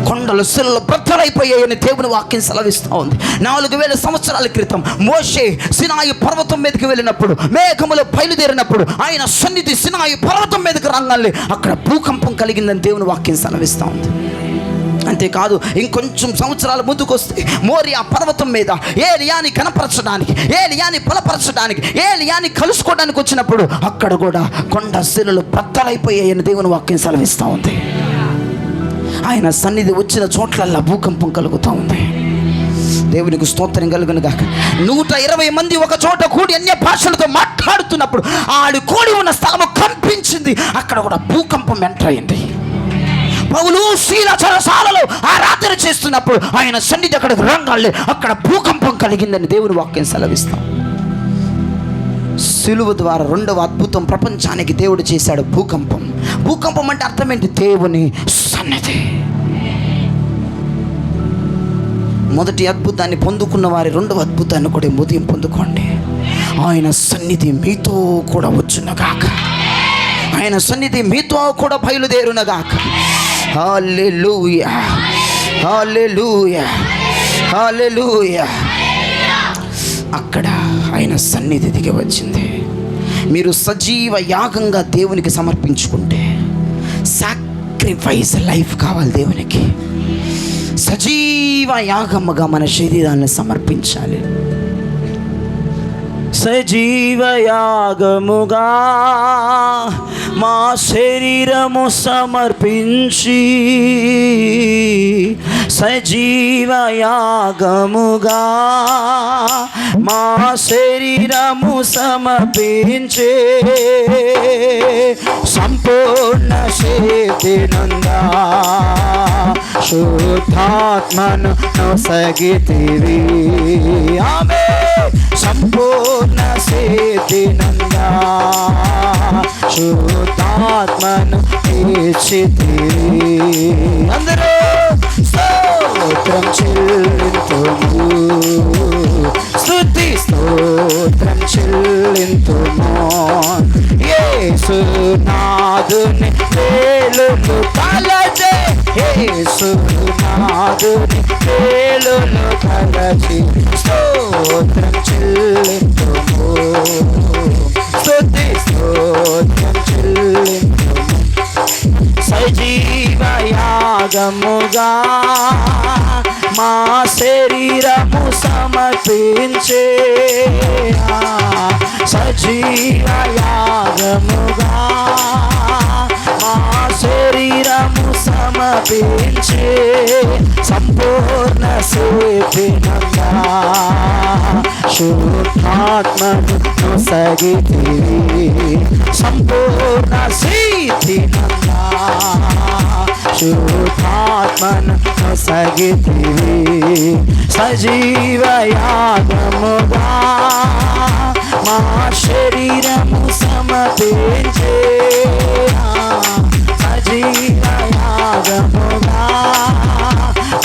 కొండలు శిలలు బద్దలైపోయాయని దేవుని వాక్యం సెలవిస్తూ ఉంది. 4000 సంవత్సరాల క్రితం మోషే సినాయి పర్వతం మీదకి వెళ్ళినప్పుడు, మేఘములు బయలుదేరినప్పుడు ఆయన సన్నిధి సినాయి పర్వతం మీదకి రంగంలో అక్కడ భూకంపం కలిగిందని దేవుని వాక్యం సెలవిస్తూ ఉంది. అంతేకాదు, ఇంకొంచెం సంవత్సరాల ముందుకు వస్తే మోరియా పర్వతం మీద ఏలియాని కనపరచడానికి, ఏలియాని బలపరచడానికి, ఏలియాని కలుసుకోవడానికి వచ్చినప్పుడు అక్కడ కూడా కొండ శిలలు బద్దలైపోయాయని దేవుని వాక్యం సెలవిస్తూ ఉంది. ఆయన సన్నిధి వచ్చిన చోట్లల్లా భూకంపం కలుగుతూ ఉంది. దేవునికి స్తోత్రం కలుగును గాక. 120 మంది ఒక చోట కూడి అన్య భాషలతో మాట్లాడుతున్నప్పుడు ఆడు కూడి ఉన్న స్థలము కంపించింది. అక్కడ కూడా భూకంపం ఎంటర్ అయింది. పౌలు శీల చెరసాలలో ఆరాధన చేస్తున్నప్పుడు ఆయన సన్నిధి అక్కడికి రంగాలే అక్కడ భూకంపం కలిగిందని దేవుని వాక్యం సెలవిస్తాం. సిలువ ద్వారా 2వ అద్భుతం ప్రపంచానికి దేవుడు చేశాడు, భూకంపం. భూకంపం అంటే అర్థం ఏంటి? దేవుని సన్నిధి. మొదటి అద్భుతాన్ని పొందుకున్న వారి 2వ అద్భుతాన్ని కూడా ఉదయం పొందుకోండి. ఆయన సన్నిధి మీతో కూడా వచ్చునగాక, ఆయన సన్నిధి మీతో కూడా బయలుదేరునగాక. హల్లెలూయా హల్లెలూయా హల్లెలూయా. అక్కడ ఆయన సన్నిధి దిగి వచ్చింది. మీరు సజీవ యాగంగా దేవునికి సమర్పించుకుంటే, సాక్రిఫైస్ లైఫ్ కావాలి దేవునికి. సజీవ యాగముగా మన శరీరాన్ని సమర్పించాలి. సజీవ యాగముగా మా శరీరము సమర్పించి, సజీవ యాగముగా మా శరీరము సమర్పించే, సంపూర్ణ శక్తినందా శుద్ధాత్మను నొసగితివి. ఆమేన్. సంపూర్ణ శక్తినందా శుద్ధాత్మను ఇచ్చితివి. అందరూ స్తోత్రం చెల్లింతుము, స్తుతి స్తోత్రం చెల్లింతుము. యేసునాథుని వేలులు తలచే, యేసునాథుని వేలులు తలచి స్తోత్రం చెల్లింతుము, స్తుతి స్తోత్రం చెల్లింతుము. సజీవ యాగముగా మా శరీరము సమర్పించే, సజీవ యాగముగా మా శరీరము సమర్పించే, సంపూర్ణ శక్తినందా శుద్ధాత్మను నొసగితివి. సంపూర్ణ శక్తినందా శుద్ధాత్మను నొసగితివి. సజీవ యాగముగా మా శరీరము సమర్పించే, సజీవ యాగముగా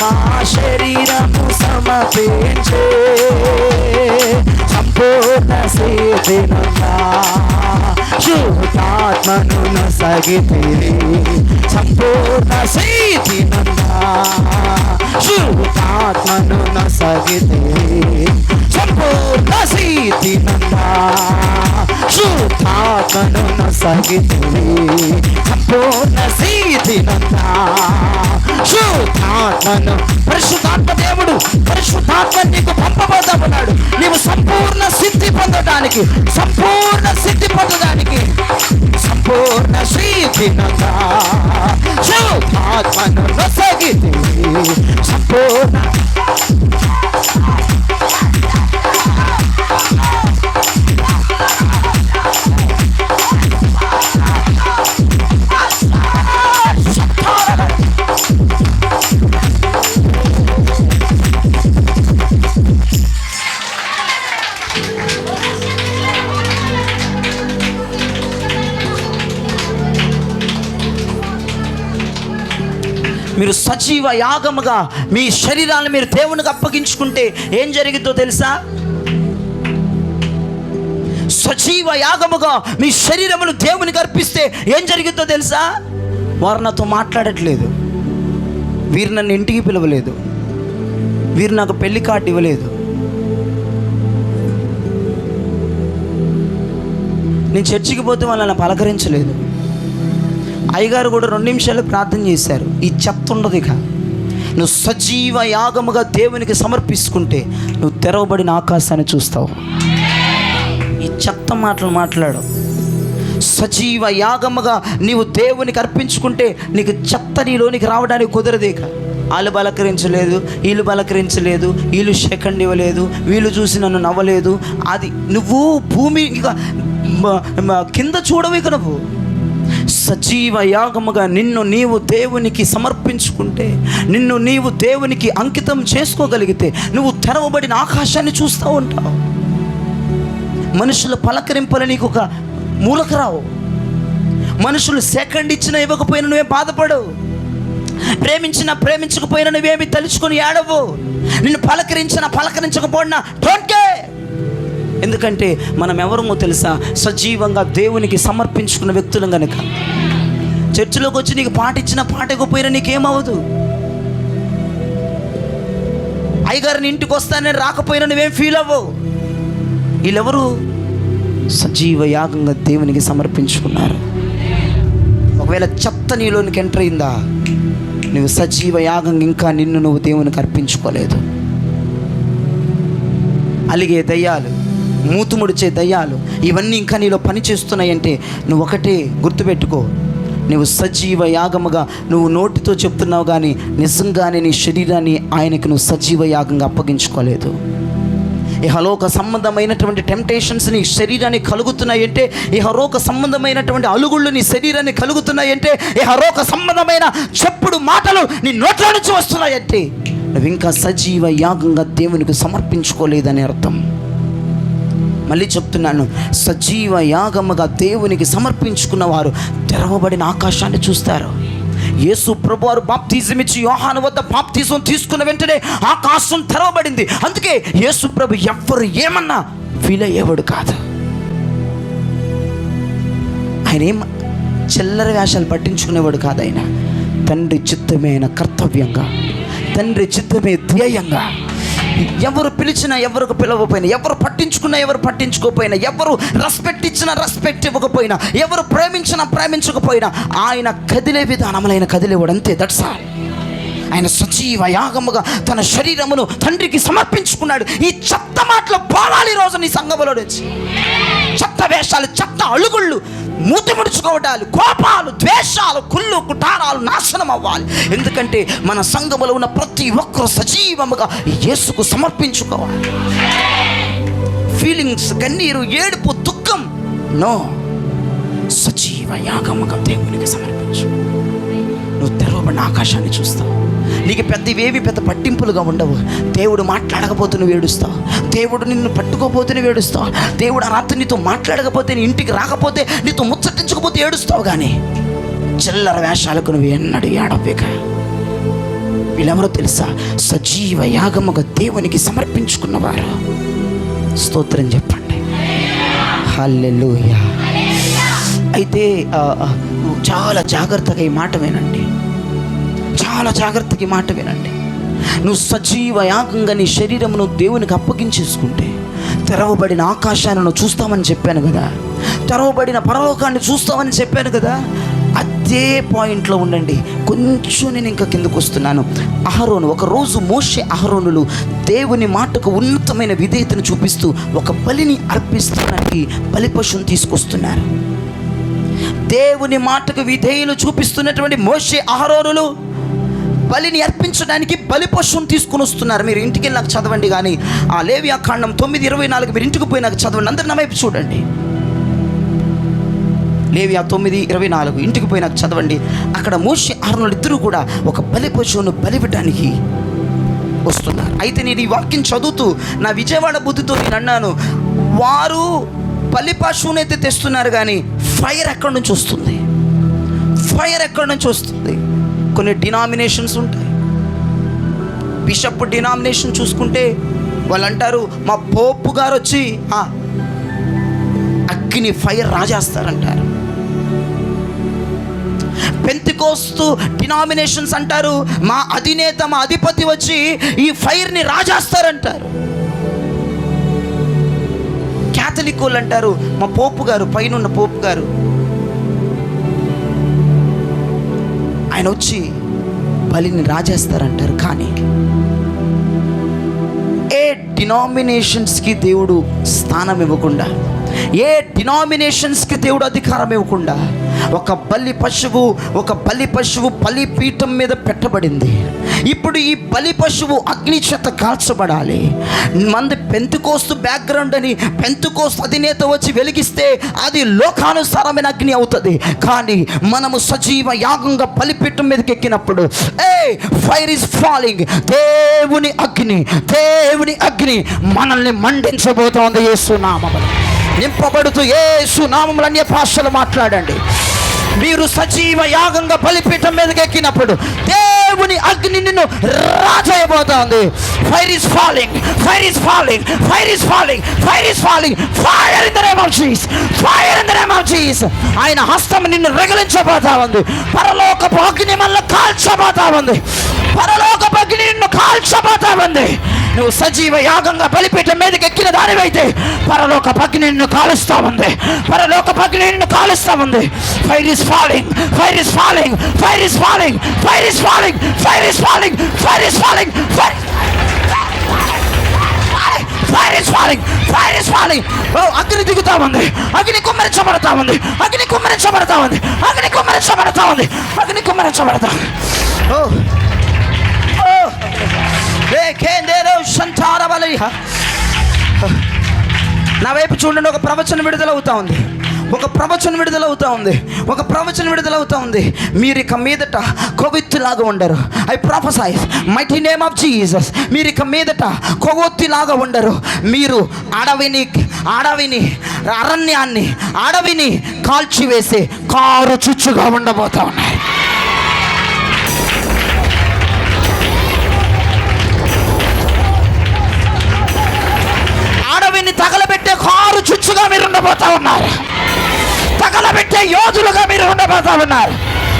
మా శరీరము సమర్పించే, సంపూర్ణ శక్తినందా శుద్ధాత్మను నొసగితివి. సంపూర్ణ శక్తినందా శుద్ధాత్మను నొసగితివి. సంపూర్ణ శక్తినందా శుద్ధాత్మను నొసగితివి. సంపూర్ణ శక్తినందా శుద్ధాత్మను. పరిశుద్ధాత్మ దేవుడు, పరిశుద్ధాత్మ నీకు పంపబోతున్నాడు. నీవు సంపూర్ణ సిద్ధి పొందడానికి, సంపూర్ణ సిద్ధి పొందడానికి, సంపూర్ణ సిద్ధినందా శుద్ధాత్మను నొసగితివి. సంపూర్ణ మీరు సజీవ యాగముగా మీ శరీరాన్ని మీరు దేవునికి అప్పగించుకుంటే ఏం జరిగిద్దో తెలుసా? సజీవ యాగముగా మీ శరీరమును దేవునికి అర్పిస్తే ఏం జరిగిద్దో తెలుసా? వారు నాతో మాట్లాడట్లేదు, వీరు నన్ను ఇంటికి పిలవలేదు, వీరు నాకు పెళ్లి కార్డు ఇవ్వలేదు, నేను చర్చికి పోతే వాళ్ళని పలకరించలేదు, అయ్యగారు కూడా 2 నిమిషాలు ప్రార్థన చేశారు. ఈ చెత్త ఉండదు. ఇక నువ్వు సజీవ యాగముగా దేవునికి సమర్పించుకుంటే నువ్వు తెరవబడిన ఆకాశాన్ని చూస్తావు. ఈ చెత్త మాటలు మాట్లాడు. సజీవ యాగముగా నీవు దేవునికి అర్పించుకుంటే నీకు చెత్త నీలోనికి రావడానికి కుదరదు. ఇక వాళ్ళు బలకరించలేదు, వీళ్ళు బలకరించలేదు, వీళ్ళు సెకండ్ ఇవ్వలేదు, వీళ్ళు చూసి నన్ను నవ్వలేదు, అది నువ్వు భూమి ఇక కింద చూడవు. ఇక నువ్వు సజీవ యాగముగా నిన్ను నీవు దేవునికి సమర్పించుకుంటే, నిన్ను నీవు దేవునికి అంకితం చేసుకోగలిగితే నువ్వు తెరవబడిన ఆకాశాన్ని చూస్తూ ఉంటావు. మనుషుల పలకరింపలు నీకు ఒక మూలక రావు. మనుషులు సెకండ్ ఇచ్చినా ఇవ్వకపోయినా నువ్వే బాధపడవు. ప్రేమించినా ప్రేమించకపోయినా నువ్వేమి తలుచుకొని ఏడవు. నిన్ను పలకరించకపోయినా డోంట్ కేర్. ఎందుకంటే మనం ఎవరమో తెలుసా? సజీవంగా దేవునికి సమర్పించుకున్న వ్యక్తులం కనుక. చర్చిలోకి వచ్చి నీకు పాట ఇచ్చినా పాట ఇవ్వకపోయినా నీకేమవ్వదు. అయ్యగారిని ఇంటికి వస్తానని రాకపోయినా నువ్వేం ఫీల్ అవ్వవు. వీళ్ళెవరు? సజీవ యాగంగా దేవునికి సమర్పించుకున్నారు. ఒకవేళ చెత్త నీలోనికి ఎంటర్ అయిందా, నువ్వు సజీవ యాగంగా ఇంకా నిన్ను నువ్వు దేవునికి అర్పించుకోలేదు. అలిగే దయ్యాలు, మూతుముడిచే దయ్యాలు, ఇవన్నీ ఇంకా నీలో పని చేస్తున్నాయంటే నువ్వు ఒకటే గుర్తుపెట్టుకో, నువ్వు సజీవ యాగముగా నువ్వు నోటితో చెప్తున్నావు కానీ నిజంగానే నీ శరీరాన్ని ఆయనకు నువ్వు సజీవ యాగంగా అప్పగించుకోలేదు. ఇహలోక సంబంధమైనటువంటి టెంప్టేషన్స్ నీ శరీరాన్ని కలుగుతున్నాయంటే, ఇహలోక సంబంధమైనటువంటి అలుగుళ్ళు నీ శరీరాన్ని కలుగుతున్నాయంటే, ఇహలోక సంబంధమైన చెప్పుడు మాటలు నీ నోట్ల నుంచి వస్తున్నాయంటే నువ్వు ఇంకా సజీవ యాగంగా దేవునికి సమర్పించుకోలేదని అర్థం. మళ్ళీ చెప్తున్నాను, సజీవ యాగముగా దేవునికి సమర్పించుకున్న వారు తెరవబడిన ఆకాశాన్ని చూస్తారు. యేసు ప్రభువారు బాప్తిజం ఇచ్చి యోహాను వద్ద బాప్తిజం తీసుకున్న వెంటనే ఆకాశం తెరవబడింది. అందుకే యేసు ప్రభు ఎవ్వరు ఏమన్నా ఫీల్ అయ్యేవాడు కాదు. ఆయన ఏం చిల్లర వేషాలు పట్టించుకునేవాడు కాదు. ఆయన తండ్రి చిత్తమే ఆయన కర్తవ్యంగా, తండ్రి చిత్తమే ధ్యేయంగా, ఎవరు పిలిచినా ఎవరికి పిలవకపోయినా, ఎవరు పట్టించుకున్నా ఎవరు పట్టించుకోకపోయినా, ఎవరు రెస్పెక్ట్ ఇచ్చినా రెస్పెక్ట్ ఇవ్వకపోయినా, ఎవరు ప్రేమించినా ప్రేమించకపోయినా ఆయన కదిలే విధానంలో ఆయన కదిలేవాడు. అంతే, దట్స్ ఆల్. ఆయన సజీవ యాగముగా తన శరీరమును తండ్రికి సమర్పించుకున్నాడు. ఈ చెత్త మాటలు పోవాలి ఈరోజు నీ సంఘములో నుంచి. చెత్త వేషాలు, చెత్త అలుగుళ్ళు, మూతి ముడుచుకోవడాలు, కోపాలు, ద్వేషాలు, కుళ్ళు కుటారాలు నాశనం అవ్వాలి. ఎందుకంటే మన సంఘములో ఉన్న ప్రతి ఒక్కరు సజీవముగా యేసుకు సమర్పించుకోవాలి. ఫీలింగ్స్, కన్నీరు, ఏడుపు, దుఃఖం నో, సజీవ యాగముగా దేవునికి సమర్పించు. నువ్వు తెరవబడిన ఆకాశాన్ని చూస్తావు. నీకు పెద్దవేవి పెద్ద పట్టింపులుగా ఉండవు. దేవుడు మాట్లాడకపోతే నువ్వు ఏడుస్తావు, దేవుడు నిన్ను పట్టుకోపోతే నువ్వు ఏడుస్తావు, దేవుడు ఆ రాత్రి నీతో మాట్లాడకపోతే, నీ ఇంటికి రాకపోతే, నీతో ముచ్చటించకపోతే ఏడుస్తావు. కానీ చిల్లర వేషాలకు నువ్వు ఎన్నడూ ఏడవేక. వీళ్ళెవరో తెలుసా? సజీవ యాగముగా దేవునికి సమర్పించుకున్నవారు. స్తోత్రం చెప్పండి. హల్లెలూయా. అయితే చాలా జాగ్రత్తగా ఈ మాట వినండి, చాలా జాగ్రత్తగా ఈ మాట వినండి. నువ్వు సజీవ యాగంగా నీ శరీరమును దేవునికి అప్పగించేసుకుంటే తెరవబడిన ఆకాశాన్ని నువ్వు చూస్తామని చెప్పాను కదా, తెరవబడిన పరలోకాన్ని చూస్తామని చెప్పాను కదా. అదే పాయింట్లో ఉండండి. కొంచెం నేను ఇంకా కిందకు వస్తున్నాను. అహరోను, ఒకరోజు మోషే అహరోనులు దేవుని మాటకు ఉన్నతమైన విధేయతను చూపిస్తూ ఒక బలిని అర్పిస్తానికి బలి పశువుని తీసుకొస్తున్నారు. దేవుని మాటకు విధేయులు చూపిస్తున్నటువంటి మోషే అహరోనులు బలిని అర్పించడానికి బలి పశువుని తీసుకుని వస్తున్నారు. మీరు ఇంటికి వెళ్ళి నాకు చదవండి. కానీ ఆ లేవియాకాండం 9:24 మీరు ఇంటికి పోయి నాకు చదవండి. అందరు నా వైపు చూడండి. లేవియా 9:24 ఇంటికి పోయి నాకు చదవండి. అక్కడ మోషే అహరోనులు ఇద్దరు కూడా ఒక బలి పశువును బలివ్వడానికి వస్తున్నారు. అయితే నేను ఈ వాక్యం చదువుతూ నా విజయవాడ బుద్ధితో నేను అన్నాను, వారు బలి పశువుని అయితే తెస్తున్నారు కానీ ఫైర్ ఎక్కడి నుంచి వస్తుంది? ఫైర్ ఎక్కడి నుంచి వస్తుంది? కొన్ని డినామినేషన్స్ ఉంటాయి. బిషప్ డినామినేషన్ చూసుకుంటే వాళ్ళు అంటారు, మా పోపు గారు వచ్చి అగ్ని ఫైర్ రాజేస్తారంటారు. పెంతెకోస్తు డినామినేషన్స్ అంటారు, మా అధినేత మా అధిపతి వచ్చి ఈ ఫైర్ని రాజేస్తారంటారు. క్యాథలిక్ వాళ్ళు అంటారు, మా పోపు గారు, పైన పోపు గారు ఆయన వచ్చి బలిని రాజేస్తారంటారు. కానీ ఏ డినామినేషన్స్కి దేవుడు స్థానం ఇవ్వకుండా, ఏ డినామినేషన్స్కి దేవుడు అధికారం ఇవ్వకుండా ఒక బలి పశువు బలిపీఠం మీద పెట్టబడింది. ఇప్పుడు ఈ బలి పశువు అగ్ని చేత కాల్చబడాలి. మంది పెంతెకోస్తు బ్యాక్గ్రౌండ్ అని పెంతెకోస్తు అధినేత వచ్చి వెలిగిస్తే అది లోకానుసారమైన అగ్ని అవుతుంది. కానీ మనము సజీవ యాగంగా బలిపీఠం మీదకి ఎక్కినప్పుడు ఫైర్ ఇస్ ఫాలింగ్, దేవుని అగ్ని మనల్ని మండించబోతోంది. యేసు నామములో నింపబడుతూ యేసు నామములో అన్య భాషలు మాట్లాడండి. మీరు సజీవ యాగంగా బలిపీఠం మీదకి ఎక్కినప్పుడు దేవుని అగ్ని నిన్ను రాజేయబోతోంది. Fire is falling, fire is falling, fire is falling, fire is falling, fire in the name of Jesus, fire in the name of Jesus. ఆయన హస్తం నిన్ను రగిలించబోతా ఉంది. పరలోకపు అగ్ని మనల్ని కాల్చబోతా ఉంది. పరలోకపు అగ్ని నిన్ను కాల్చబోతా ఉంది. నువ్వు సజీవ యాగంగా బలిపీఠం మీదకి ఎక్కిన దానివైతే పరలోక అగ్ని నిన్ను కాలుస్తా ఉంది. పరలోక అగ్ని నిన్ను కాలుస్తా ఉంది. Fire is falling, fire is falling, fire is falling, fire is falling, fire is falling, fire is falling, fire is falling, fire is falling. అగ్ని దిగుతా ఉంది. అగ్ని కుమ్మరించబడతా ఉంది. అగ్ని కుమ్మరించబడతా ఉంది. అగ్ని కుమ్మరించబడతా ఉంది. అగ్ని కుమ్మరించబడతా. నా వైపు చూడండి. ఒక ప్రవచనం విడుదలవుతా ఉంది. ఒక ప్రవచనం విడుదలవుతా ఉంది. మీరు ఇక మీదట కొవ్వొత్తిలాగా ఉండరు. I prophesy mighty name of Jesus. మీరు ఇక మీదట కొవ్వొత్తిలాగా ఉండరు. మీరు అడవిని కాల్చివేసే కారు చుచ్చుగా ఉండబోతా ఉన్నాయి. తగలబెట్టే కారు చుచ్చుగా మీరు ఉండబోతా ఉన్నారు. తగలబెట్టే యోధులుగా మీరు ఉండబోతా ఉన్నారు.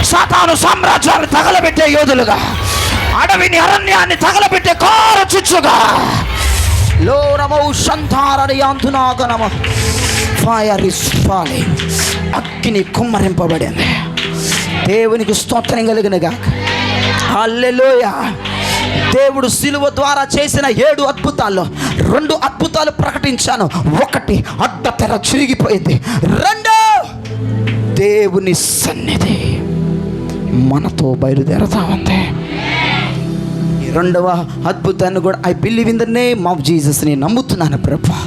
సాతాను సామ్రాజ్యాన్ని తగలబెట్టే యోధులుగా, అడవిని అరణ్యాన్ని తగలబెట్టే కారు చుచ్చుగా. Fire is falling. అగ్ని కుమ్మరింపబడింది. దేవునికి స్తోత్రం కలుగునుగా. హల్లెలూయా. దేవుడు సిలువ ద్వారా చేసిన 7 అద్భుతాల్లో 2 అద్భుతాలు ప్రకటించాను. 1 అడ్డతెర చిరిగిపోయింది. 2 దేవుని సన్నిధి మనతో బయలుదేరుతా ఉంది. ఈ 2వ అద్భుతాన్ని కూడా I believe in the name of Jesus. నేను నమ్ముతున్నాను ప్రభా,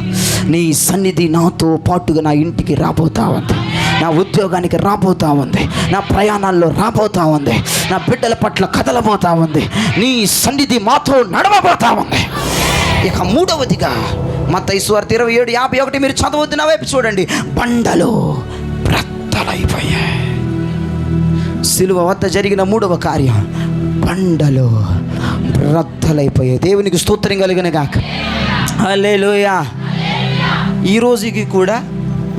నీ సన్నిధి నాతో పాటుగా నా ఇంటికి రాబోతా ఉంది. నా ఉద్యోగానికి రాబోతా ఉంది. నా ప్రయాణాల్లో రాబోతా ఉంది. నా బిడ్డల పట్ల కదలబోతా ఉంది. నీ సన్నిధి మాతో నడవబోతా ఉంది. ఇక 3వదిగా మత్తయి సువార్త 27:51 మీరు చదవద్దు. నా వైపు చూడండి. బండలు బ్రద్దలైపోయాయి. సిలువ వద్ద జరిగిన 3వ కార్యం, బండలు బ్రద్దలైపోయాయి. దేవునికి స్తోత్రం కలుగును గాక. హల్లెలూయా. ఈ రోజుకి కూడా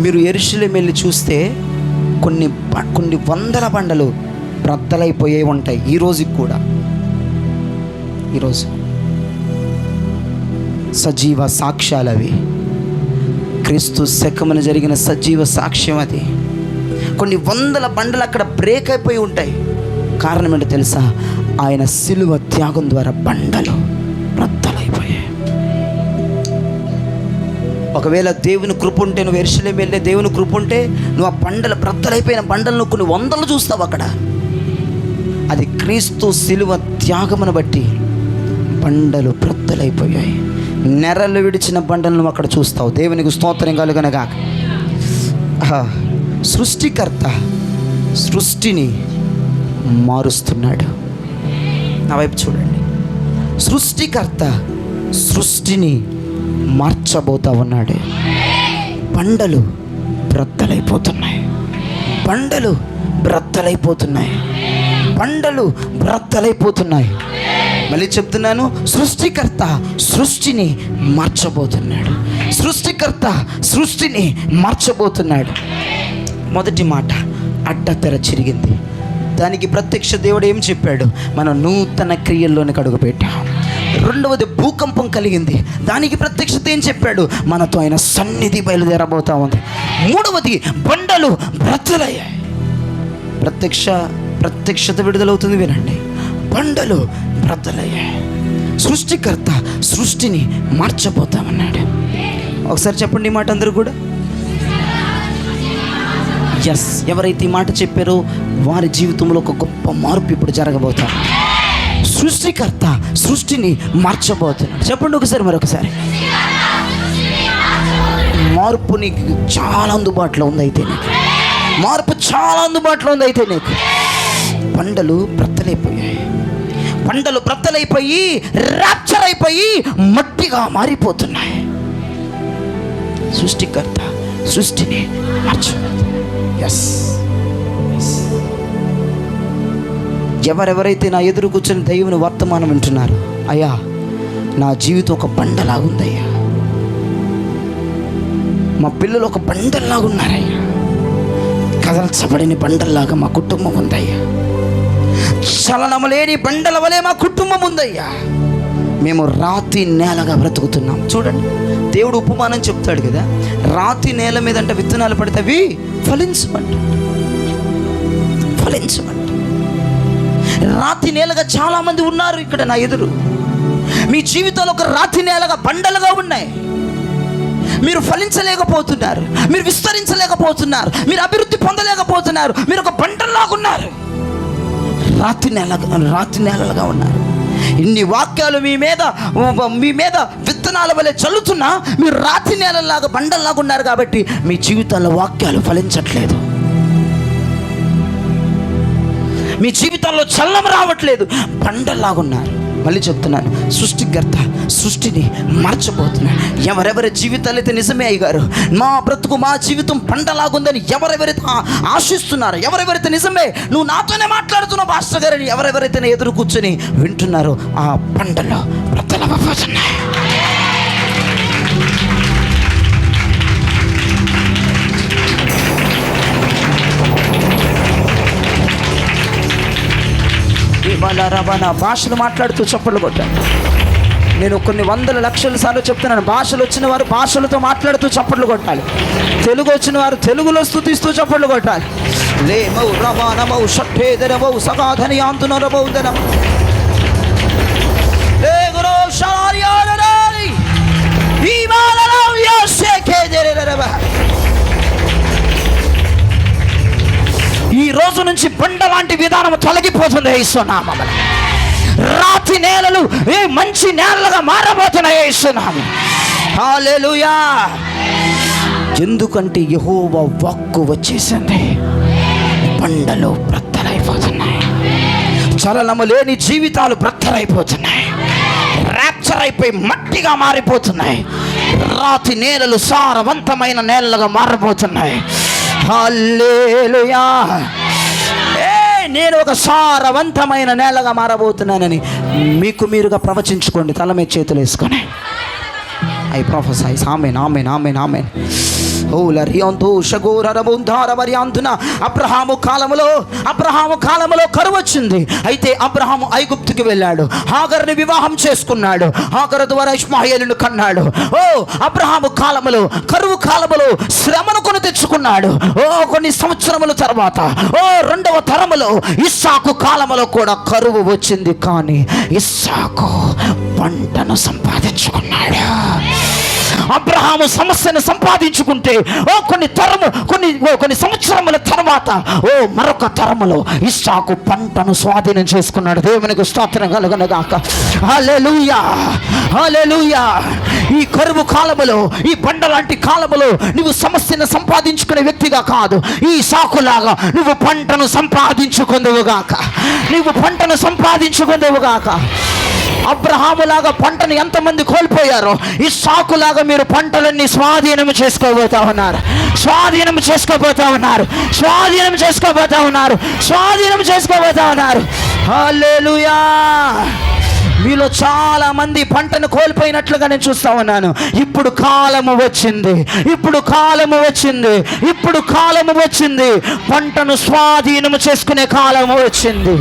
మీరు యెరూషలేము వెళ్ళి చూస్తే కొన్ని వందల బండలు బ్రద్దలైపోయే ఉంటాయి. ఈ రోజుకి కూడా. ఈరోజు సజీవ సాక్ష్యాలు అవి. క్రీస్తు శకమున జరిగిన సజీవ సాక్ష్యం అది. కొన్ని వందల బండలు అక్కడ బ్రేక్ అయిపోయి ఉంటాయి. కారణం ఏంటో తెలుసా? ఆయన సిలువ త్యాగం ద్వారా బండలు బ్రద్దలైపోయాయి. ఒకవేళ దేవుని కృప ఉంటే, నువ్వు యెరూషలేము వెళ్ళే దేవుని కృప ఉంటే, నువ్వు ఆ బండలు బ్రద్దలైపోయిన బండలను కొన్ని వందలు చూస్తావు అక్కడ. అది క్రీస్తు సిలువ త్యాగమును బట్టి బండలు బ్రద్దలైపోయాయి. నెరలు విడిచిన బండలను అక్కడ చూస్తావు. దేవునికి స్తోత్రం కలుగునుగాక. సృష్టికర్త సృష్టిని మారుస్తున్నాడు. నా వైపు చూడండి. సృష్టికర్త సృష్టిని మార్చబోతా ఉన్నాడు. బండలు బ్రద్దలైపోతున్నాయి. బండలు బ్రద్దలైపోతున్నాయి. బండలు బ్రద్దలైపోతున్నాయి. మళ్ళీ చెప్తున్నాను, సృష్టికర్త సృష్టిని మార్చబోతున్నాడు. సృష్టికర్త సృష్టిని మార్చబోతున్నాడు. మొదటి మాట, అడ్డతెర చిరిగింది. దానికి ప్రత్యక్ష దేవుడు ఏం చెప్పాడు? మనం నూతన క్రియల్లోనికి అడుగుపెట్టాం. రెండవది, భూకంపం కలిగింది. దానికి ప్రత్యక్షత ఏం చెప్పాడు? మనతో ఆయన సన్నిధి బయలుదేరబోతా ఉంది. మూడవది, బండలు బ్రద్దలయ్యాయి. ప్రత్యక్షత విడుదలవుతుంది. వినండి, బండలు బ్రద్దలయ్యాయి. సృష్టికర్త సృష్టిని మార్చబోతామన్నాడు. ఒకసారి చెప్పండి ఈ మాట అందరూ కూడా. ఎస్, ఎవరైతే ఈ మాట చెప్పారో వారి జీవితంలో ఒక గొప్ప మార్పు ఇప్పుడు జరగబోతారు. సృష్టికర్త సృష్టిని మార్చబోతున్నాడు. చెప్పండి ఒకసారి, మరొకసారి. మార్పు నీకు చాలా అందుబాటులో ఉంది. అయితే నీకు మార్పు చాలా అందుబాటులో ఉంది. అయితే నీకు బండలు బ్రద్దలైపోయాయి. బండలు బ్రద్దలైపోయి ర్యాప్చర్ అయిపోయి మట్టిగా మారిపోతున్నాయి. సృష్టికర్త సృష్టిని మార్చబోతున్నాడు. ఎస్, ఎవరెవరైతే నా ఎదురు కూర్చొని దైవుని వర్తమానం వింటున్నారు, అయ్యా నా జీవితం ఒక బండలాగుందయ్యా, మా పిల్లలు ఒక బండల్లాగున్నారయ్యా, కదల్చబడిన బండల్లాగా మా కుటుంబం ఉందయ్యా, చలనము లేని బండల వలె మా కుటుంబం ఉందయ్యా, మేము రాతి నేలగా బ్రతుకుతున్నాం. చూడండి, దేవుడు ఉపమానం చెప్తాడు కదా, రాతి నేల మీద అంటే విత్తనాలు పడితే అవి ఫలించమంట. రాతి నేలగా చాలా మంది ఉన్నారు ఇక్కడ నా ఎదురు. మీ జీవితంలో ఒక రాతి నేలగా బండలుగా ఉన్నాయి. మీరు ఫలించలేకపోతున్నారు, మీరు విస్తరించలేకపోతున్నారు, మీరు అభివృద్ధి పొందలేకపోతున్నారు. మీరు ఒక బండల్లాగున్నారు, రాతి నేలలుగా ఉన్నారు. ఇన్ని వాక్యాలు మీ మీద విత్తనాల వలె చల్లుతున్నా మీరు రాతి నేలలాగా బండల్లాగా ఉన్నారు. కాబట్టి మీ జీవితాల్లో వాక్యాలు ఫలించట్లేదు, మీ జీవితాల్లో చల్లం రావట్లేదు, బండల్లాగున్నారు. మళ్ళీ చెప్తున్నాను, సృష్టికర్త సృష్టిని మార్చబోతున్నాడు. ఎవరెవరి జీవితాలు అయితే నిజమే అయ్యారు, మా బ్రతుకు మా జీవితం బండలాగుందని ఎవరెవరైతే ఆశిస్తున్నారు, ఎవరెవరైతే నిజమే నువ్వు నాతోనే మాట్లాడుతున్నావు పాస్టర్ గారని ఎవరెవరైతే ఎదురు కూర్చొని వింటున్నారో ఆ బండలో బ్రద్దలైపోతున్నాయి. భాషలు మాట్లాడుతూ చప్పట్లు కొట్టాను. నేను కొన్ని వందల లక్షల సార్లు చెప్తున్నాను, భాషలు వచ్చిన వారు భాషలతో మాట్లాడుతూ చప్పట్లు కొట్టాలి. తెలుగు వచ్చిన వారు తెలుగులో స్తుతిస్తూ చప్పట్లు కొట్టాలి. లేమౌ రమానమౌ షట్టేదరమౌ సగాధని ఆంతునరమౌదనం లే గురో షారియారై ఈమాలరౌ యాసేకేదరరబ. ఈ రోజు నుంచి బండ లాంటి విధానం తొలగిపోతుంది యేసునామమున. రాతి నేలలు మంచి నేలలుగా మారబోతున్నాయి యేసునామమున. హల్లెలూయా. ఎందుకంటే యెహోవా వాక్కు వచ్చేసింది, బండలు బ్రద్దలైపోతున్నాయి. చలనము లేని జీవితాలు బ్రద్దలైపోతున్నాయి, ర్యాప్చర్ అయిపోయి మట్టిగా మారిపోతున్నాయి. రాతి నేలలు సారవంతమైన నేలలుగా మారబోతున్నాయి. హల్లెలూయా. నేను ఒక సారవంతమైన నేలగా మారబోతున్నానని మీకు మీరుగా ప్రవచించుకోండి, తల మీద చేతులు వేసుకొని. ఐ ప్రొఫెసైజ్. ఆమేన్, ఆమేన్, ఆమేన్, ఆమేన్. అబ్రహాము కాలములో కరువు వచ్చింది. అయితే అబ్రహాము ఐగుప్తుకి వెళ్ళాడు, హాగరుని వివాహం చేసుకున్నాడు, హాగరు ద్వారా ఇష్మాయేలును కన్నాడు. అబ్రహాము కాలములో, కరువు కాలములో శ్రమను కొని తెచ్చుకున్నాడు. కొన్ని సంవత్సరముల తర్వాత రెండవ తరములో ఇస్సాకు కాలములో కూడా కరువు వచ్చింది. కానీ ఇస్సాకు పంటను సంపాదించుకున్నాడు. అబ్రహాము సమస్యను సంపాదించుకుంటే కొన్ని సంవత్సరముల తర్వాత మరొక తరములో ఇస్సాకు పంటను స్వాధీనం చేసుకున్నాడు. దేవునికి స్తోత్రం కలుగునుగాక. హల్లెలూయా, హల్లెలూయా. ఈ కరువు కాలములో, ఈ బండ లాంటి కాలములో నువ్వు సమస్యను సంపాదించుకునే వ్యక్తిగా కాదు, ఈ సాకులాగా నువ్వు పంటను సంపాదించుకుందువుగాక, నువ్వు పంటను సంపాదించుకుందువుగాక. అబ్రహాములాగా పంటను ఎంతమంది కోల్పోయారో, ఇస్సాకులాగా మీరు పంటలన్నీ స్వాధీనం చేసుకోబోతా ఉన్నారు. స్వాధీనం చేసుకోబోతా ఉన్నారు. స్వాధీనం చేసుకోబోతా ఉన్నారు. స్వాధీనం చేసుకోబోతా ఉన్నారు. హల్లెలూయా. మీలో చాలా మంది పంటను కోల్పోయినట్లుగా నేను చూస్తా ఉన్నాను. ఇప్పుడు కాలము వచ్చింది. ఇప్పుడు కాలము వచ్చింది. ఇప్పుడు కాలము వచ్చింది. పంటను స్వాధీనము చేసుకునే కాలము వచ్చింది.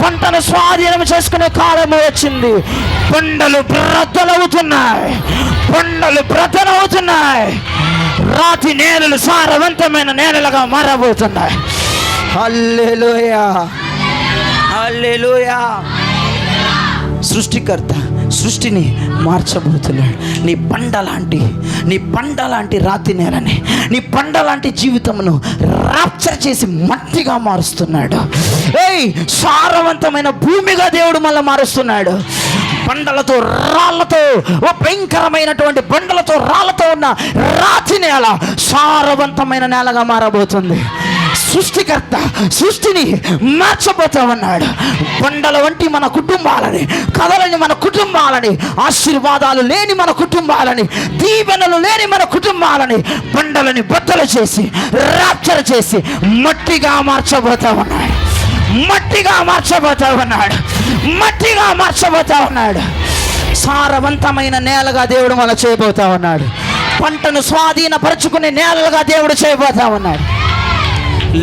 పంటను స్వాధీనం చేసుకునే కాలము వచ్చింది. పంటలు బ్రద్దలవుతున్నాయి. పంటలు బ్రద్దలవుతున్నాయి. రాతి నేలలు సారవంతమైన నేలలుగా మారబోతున్నాయి. హల్లెలూయా. హల్లెలూయా. సృష్టికర్త సృష్టిని మార్చబోతున్నాడు. నీ పండ లాంటి రాతి నేలని, నీ పండ లాంటి జీవితమును రాప్చర్ చేసి మట్టిగా మారుస్తున్నాడు. సారవంతమైన భూమిగా దేవుడు మళ్ళీ మారుస్తున్నాడు. బండలతో రాళ్లతో, ఓ భయంకరమైనటువంటి బండలతో రాళ్లతో ఉన్న రాతి నేల సారవంతమైన నేలగా మారబోతుంది. సృష్టికర్త సృష్టిని మార్చబోతా ఉన్నాడు. బండల వంటి మన కుటుంబాలని, కథలని మన కుటుంబాలని, ఆశీర్వాదాలు లేని మన కుటుంబాలని, దీవెనలు లేని మన కుటుంబాలని బండలని బద్దలు చేసి రాప్చర్ చేసి మట్టిగా మార్చబోతా ఉన్నాడు. మట్టిగా మార్చబోతా ఉన్నాడు. మట్టిగా మార్చబోతా ఉన్నాడు. సారవంతమైన నేలగా దేవుడు మనం చేయబోతా ఉన్నాడు. పంటను స్వాధీనపరుచుకునే నేలలుగా దేవుడు చేయబోతా ఉన్నాడు.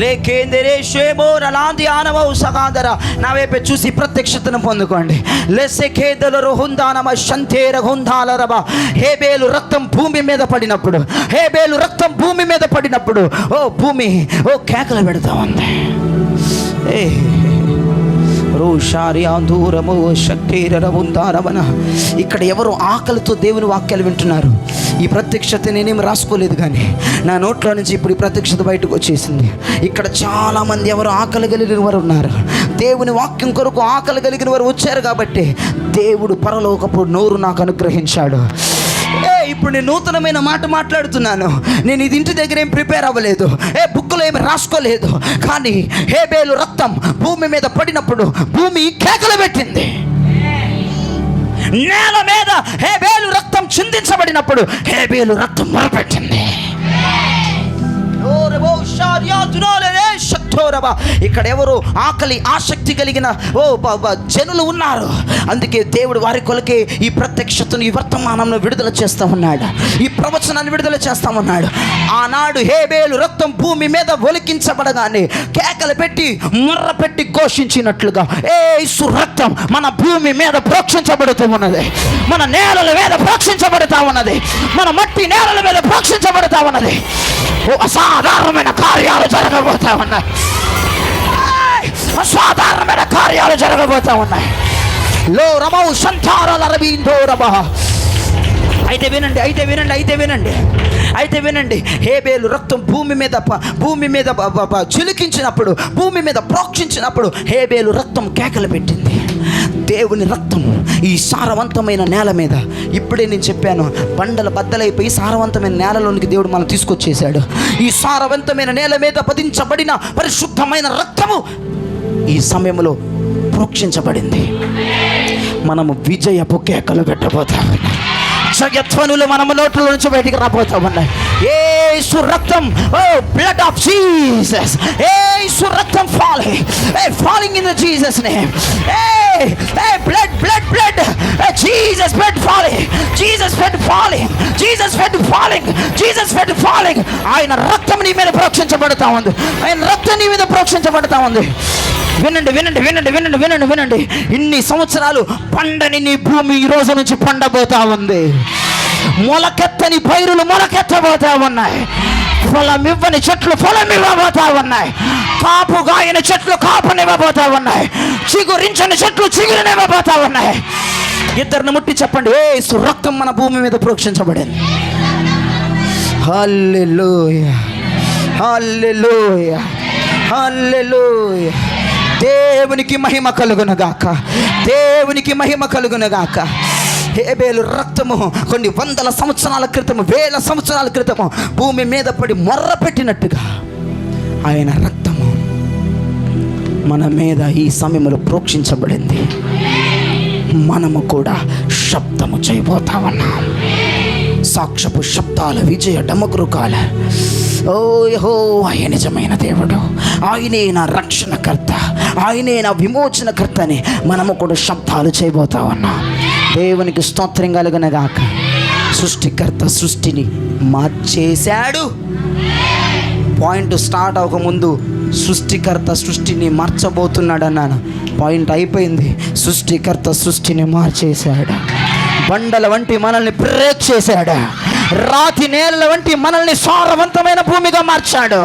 లేకేందరే షేబో రలాంది ఆనవో సగాదర. నా వైపే చూసి ప్రత్యక్షతను పొందుకోండి. లెసెకేదల హుందానమ శంతేర హుందాలరబ. హేబేలు రక్తం భూమి మీద పడినప్పుడు, హేబేలు రక్తం భూమి మీద పడినప్పుడు ఓ భూమి ఓ కేకలు పెడతా ఉంది. ఇక్కడ ఎవరు ఆకలితో దేవుని వాక్యాలు వింటున్నారు. ఈ ప్రత్యక్షత నేనేమి రాసుకోలేదు, కానీ నా నోట్లో నుంచి ఇప్పుడు ఈ ప్రత్యక్షత బయటకు వచ్చేసింది. ఇక్కడ చాలామంది ఎవరు ఆకలి కలిగిన వారు ఉన్నారు. దేవుని వాక్యం కొరకు ఆకలి కలిగిన వారు వచ్చారు కాబట్టి దేవుడు పరలోకపు నోరు నాకు అనుగ్రహించాడు. ఇప్పుడు నేను నూతనమైన మాట మాట్లాడుతున్నాను. నేను ఇది ఇంటి దగ్గర ఏం ప్రిపేర్ అవ్వలేదు, బుక్లో ఏమి రాసుకోలేదు. కానీ హేబేలు రక్తం భూమి మీద పడినప్పుడు భూమి కేకలు పెట్టింది. నేల మీద హేబేలు రక్తం చిందించబడినప్పుడు హేబేలు రక్తం మొరపెట్టింది. ఇక్కడ ఎవరు ఆకలి ఆసక్తి కలిగిన జనులు ఉన్నారు. అందుకే దేవుడు వారి కొలకే ఈ ప్రత్యక్షతను, ఈ వర్తమానంలో విడుదల చేస్తా ఉన్నాడు. ఈ ప్రవచనాన్ని విడుదల చేస్తా ఉన్నాడు. ఆనాడు హేబేలు రక్తం భూమి మీద ఒలికించబడగానే కేకలు పెట్టి ముర్ర పెట్టి ఘోషించినట్లుగా యేసు రక్తం మన భూమి మీద ప్రోక్షించబడుతూ ఉన్నది. మన నేలల మీద ప్రోక్షించబడుతూ ఉన్నది. మన మట్టి నేలల మీద ప్రోక్షించబడుతూ ఉన్నది. అసాధారణమైన కార్యాలు జరగబోతా ఉన్నాయి. అసాధారణమైన కార్యాలు జరగబోతా ఉన్నాయి. లో రమౌ సంతారాల రబీందో రబ. అయితే వినండి. హేబేలు రక్తం భూమి మీద చిలికించినప్పుడు, భూమి మీద ప్రోక్షించినప్పుడు హేబేలు రక్తం కేకలు పెట్టింది. దేవుని రక్తం ఈ సారవంతమైన నేల మీద, ఇప్పుడే నేను చెప్పాను, బండలు బద్దలైపోయి సారవంతమైన నేలలోనికి దేవుడు మనం తీసుకొచ్చేసాడు. ఈ సారవంతమైన నేల మీద పదించబడిన పరిశుద్ధమైన రక్తము ఈ సమయంలో ప్రోక్షించబడింది. మనము విజయపు కేకలు పెట్టబోతాము. జయధ్వనులు మనము నోట్ల నుంచి బయటికి రాబోతా ఉన్నాయి. యేసు రక్తం, ఓ బ్లడ్ ఆఫ్ జీసస్, యేసు రక్తం falling in the Jesus name. Blood, Jesus blood falling, Jesus blood falling, Jesus blood falling, Jesus blood falling. ఆయన రక్తం నీ మీద ప్రోక్షించబడతా ఉంది. ఆయన రక్తం నీ మీద ప్రోక్షించబడతా ఉంది. వినండి. ఇన్ని సంవత్సరాలు పండని నీ భూమి ఈ రోజు నుంచి పండబోతా ఉంది. మొలకెత్తని పైరులు మొలకెత్తబోతా ఉన్నాయి. ఫలమివ్వని చెట్లు ఫలమివ్వబోతా ఉన్నాయి. కాపుగాయని చెట్లు కాపునివ్వబోతా ఉన్నాయి. చిగురించని చెట్లు చిగురునివ్వబోతా ఉన్నాయి. ఇద్దరిని ముట్టి చెప్పండి, యేసు రక్తం మన భూమి మీద ప్రోక్షించబడింది. హల్లెలూయా, హల్లెలూయా, హల్లెలూయా. దేవునికి మహిమ కలుగునగాక, దేవునికి మహిమ కలుగునగాక. హేబేలు రక్తము కొన్ని వందల సంవత్సరాల క్రితము, వేల సంవత్సరాల క్రితము భూమి మీద పడి మొర్ర పెట్టినట్టుగా ఆయన రక్తము మన మీద ఈ సమయంలో ప్రోక్షించబడింది. మనము కూడా శబ్దము చేయబోతా ఉన్నాం. సాక్ష్యపు శబ్దాల విజయ డమరుకాల. ఓహో, ఆయన నిజమైన దేవుడు, ఆయనే నా రక్షణకర్త, ఆయనే నా విమోచనకర్త అని మనము కూడా శబ్దాలు చేయబోతా ఉన్నాం. దేవునికి స్తోత్రం కలుగునగాక. సృష్టికర్త సృష్టిని మార్చేశాడు. పాయింట్ స్టార్ట్ అవ్వకముందు సృష్టికర్త సృష్టిని మార్చబోతున్నాడు అన్నాను. పాయింట్ అయిపోయింది. సృష్టికర్త సృష్టిని మార్చేశాడు. బండల వంటి మనల్ని బ్రేక్ చేశాడు. రాతి నేలల వంటి మనల్ని సారవంతమైన భూమిగా మార్చాడు.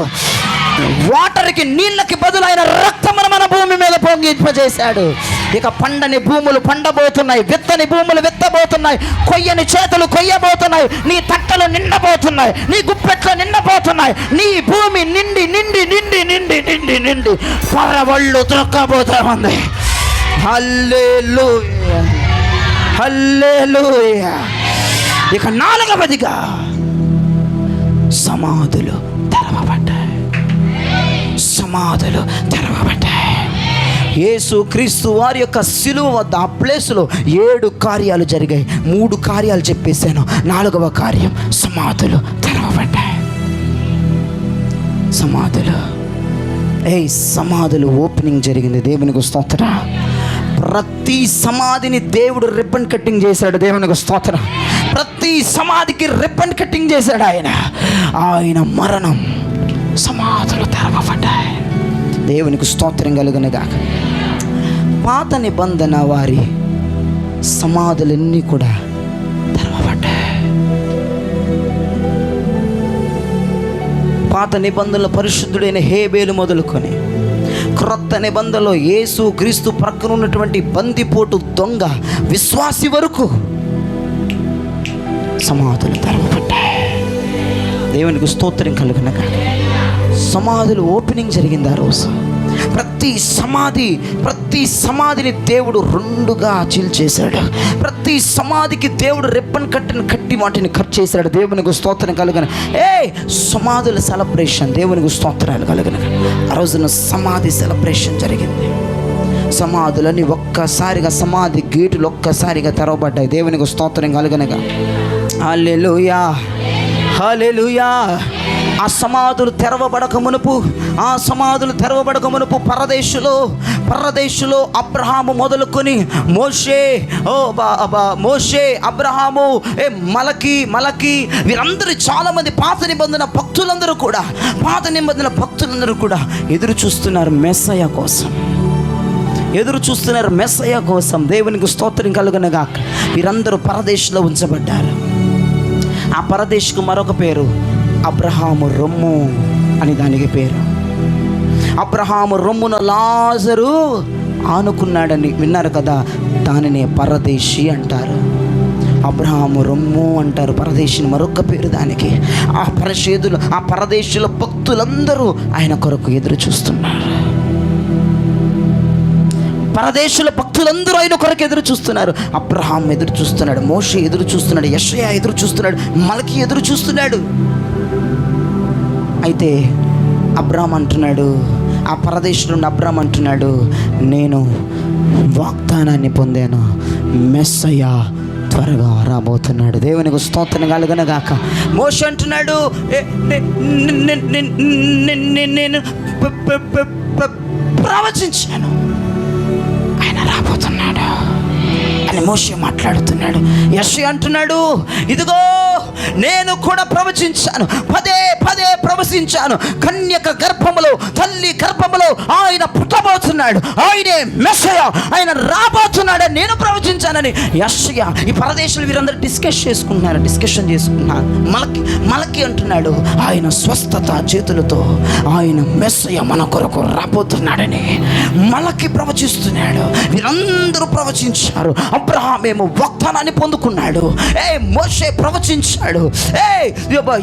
వాటర్కి నీళ్ళకి బదులైన రక్తమును మన భూమి మీద పొంగింపజేశాడు. ఇక పండని భూములు పండబోతున్నాయి, విత్తని భూములు విత్తబోతున్నాయి, కొయ్యని చేతులు కొయ్యబోతున్నాయి, నీ తట్టలు నిండబోతున్నాయి, నీ గుప్పెట్లు నిండబోతున్నాయి, నీ భూమి నిండి నిండి నిండి నిండి నిండి నిండి పరవళ్ళు త్రొక్కబోతా ఉంది. హల్లెలూయా, హల్లెలూయా. ఇక 4వదిగా సమాధులు తెరవబడ్డాయి. సమాధులు తెరవబడ్డాయి. యేసు క్రీస్తు వారి యొక్క శిలువ వద్ద ఆ ప్లేసులో 7 కార్యాలు జరిగాయి. 3 కార్యాలు చెప్పేశాను. 4వ కార్యం సమాధులు తెరవబడ్డాయి. సమాధులు సమాధులు ఓపెనింగ్ జరిగింది. దేవునికి స్తోత్రం. ప్రతి సమాధిని దేవుడు రిబ్బన్ కట్టింగ్ చేశాడు. దేవునికి స్తోత్రం. ప్రతి సమాధికి రిబ్బన్ కట్టింగ్ చేశాడు ఆయన. ఆయన మరణం, సమాధులు తెరవబడ్డాయి. దేవునికి స్తోత్రం కలుగునుగాక. పాత నిబంధన వారి సమాధులన్నీ కూడా తెరవబడ్డాయి. పాత నిబంధనల పరిశుద్ధుడైన హేబేలు మొదలుకొని క్రొత్త నిబంధనలో యేసు క్రీస్తు ప్రక్కన ఉన్నటువంటి బందిపోటు దొంగ విశ్వాసి వరకు సమాధులు తెరవబడ్డాయి. దేవునికి స్తోత్రం కలుగునుగాక. సమాధులు ఓపెనింగ్ జరిగింది ఆ రోజు. ప్రతి సమాధిని దేవుడు 2గా చీల్చేశాడు. ప్రతి సమాధికి దేవుడు రిబ్బన్ కట్టి వాటిని కట్ చేశాడు. దేవునికి స్తోత్రం కలుగును. సమాధుల సెలబ్రేషన్. దేవునికి స్తోత్రాలు కలుగును. ఆ రోజున సమాధి సెలబ్రేషన్ జరిగింది. సమాధులని ఒక్కసారిగా, సమాధి గేటులు ఒక్కసారిగా తెరవబడ్డాయి. దేవునికి స్తోత్రం కలుగునుగా. హల్లెలూయా, హల్లెలూయా. ఆ సమాధులు తెరవబడక మునుపు పరదేశులో అబ్రహాము మొదలుకొని మోషే అబ్రహాము మలకి వీరందరూ చాలామంది పాత నిబంధన భక్తులందరూ కూడా ఎదురు చూస్తున్నారు మెస్సయ కోసం. దేవునికి స్తోత్రం కలుగునుగాక. వీరందరూ పరదేశంలో ఉంచబడ్డారు. ఆ పరదేశకు మరొక పేరు అబ్రహాము రొమ్ము అని దానికి పేరు. అబ్రహాము రొమ్మున లాజరు ఆనుకున్నాడని విన్నారు కదా, దానినే పరదేశి అంటారు. అబ్రహాము రొమ్ము అంటారు, పరదేశిని మరొక పేరు దానికి. ఆ పరదేశుల భక్తులందరూ ఆయన కొరకు ఎదురు చూస్తున్నారు. పరదేశుల భక్తులందరూ ఆయన కొరకు ఎదురు చూస్తున్నారు. అబ్రహాం ఎదురు చూస్తున్నాడు, మోషే ఎదురు చూస్తున్నాడు, యెషయా ఎదురు చూస్తున్నాడు, మలకి ఎదురు చూస్తున్నాడు. అయితే అబ్రహాం అంటున్నాడు, ఆ పరదేశం నుండి అబ్రహాం అంటున్నాడు, నేను వాగ్దానాన్ని పొందాను, మెస్సయ్య త్వరగా రాబోతున్నాడు. దేవునికి స్తోత్రం కలుగునుగాక. మోషే అంటున్నాడు, నేను ప్రవచించాను, ఆయన రాబోతున్నాడు అని మోషే మాట్లాడుతున్నాడు. యెషయా అంటున్నాడు, ఇదిగో నేను కూడా ప్రవచించాను, పదే ప్రవచించాను, కన్యక గర్భములో, తల్లి గర్భములో ఆయన పుట్టబోతున్నాడు, ఆయనే మెస్సయ్య, ఆయన రాబోతున్నాడు నేను ప్రవచించానని యెషయా. ఈ పరదేశులు వీరందరూ డిస్కషన్ చేసుకున్నారు. మలకి అంటున్నాడు, ఆయన స్వస్థత చేతులతో ఆయన మెస్సయ్య మన కొరకు రాబోతున్నాడని మలకి ప్రవచిస్తున్నాడు. వీరందరూ ప్రవచించారు. అబ్రహామేమో వాగ్దానాన్ని పొందుకున్నాడు, మోషే ప్రవచించాడు,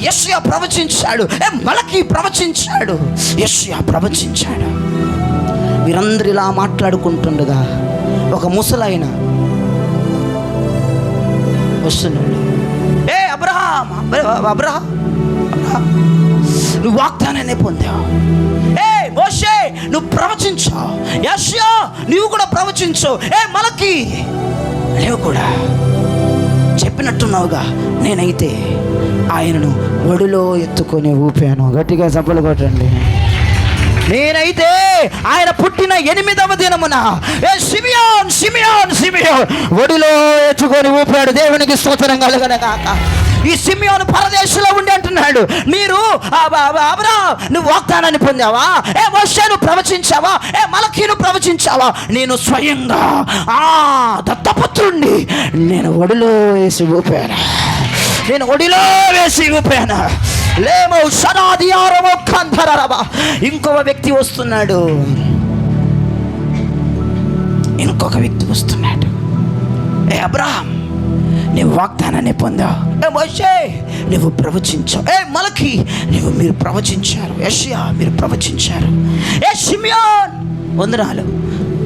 యెషయా ప్రవచించాడు, మలకి ప్రవచించాడు, యెషయా ప్రవచించాడు. వీరందరూ ఇలా మాట్లాడుకుంటుండగా ఒక ముసలాయన వస్తున్నాడు. అబ్రహాం నువ్వు వాగ్దానాన్ని పొందావు, మోషే నువ్వు ప్రవచించావు, యెషయా నువ్వు కూడా ప్రవచించావు, మలకి లేవు కూడా. చెప్పినట్టున్నావుగా, నేనైతే ఆయనను ఒడిలో ఎత్తుకొని ఊపాను. గట్టిగా చప్పలు కొట్టండి. నేనైతే ఆయన పుట్టిన 8వ దినమున సిమియోన్ సిమియోన్ సిమియోన్ ఒడిలో ఎత్తుకొని ఊపాడు. దేవునికి స్తోత్రం కలుగునుగాక. ఈ సిమియోను పరదేశంలో ఉండి అంటున్నాడు, మీరు అబ్రాహాము నువ్వు వాగ్దానాన్ని పొందావా? మోషే నువ్వు ప్రవచించావా? మలకీ నువ్వు ప్రవచించావా? నేను స్వయంగా దత్తపుత్రుణ్ణి నేను ఒడిలో వేసి ఊపాను. నేను ఒడిలో వేసి ఊపాను. లేమో సనాదియారమో కంధరరబా. ఇంకొక వ్యక్తి వస్తున్నాడు. ఇంకొక వ్యక్తి వస్తున్నాడు. అబ్రాహాం నువ్వు వాగ్దానాన్ని పొందావు. మోషే నువ్వు ప్రవచించావు. మలకీ మీరు ప్రవచించారు. యెషయా మీరు ప్రవచించారు. షిమ్యోన్ వందనాలు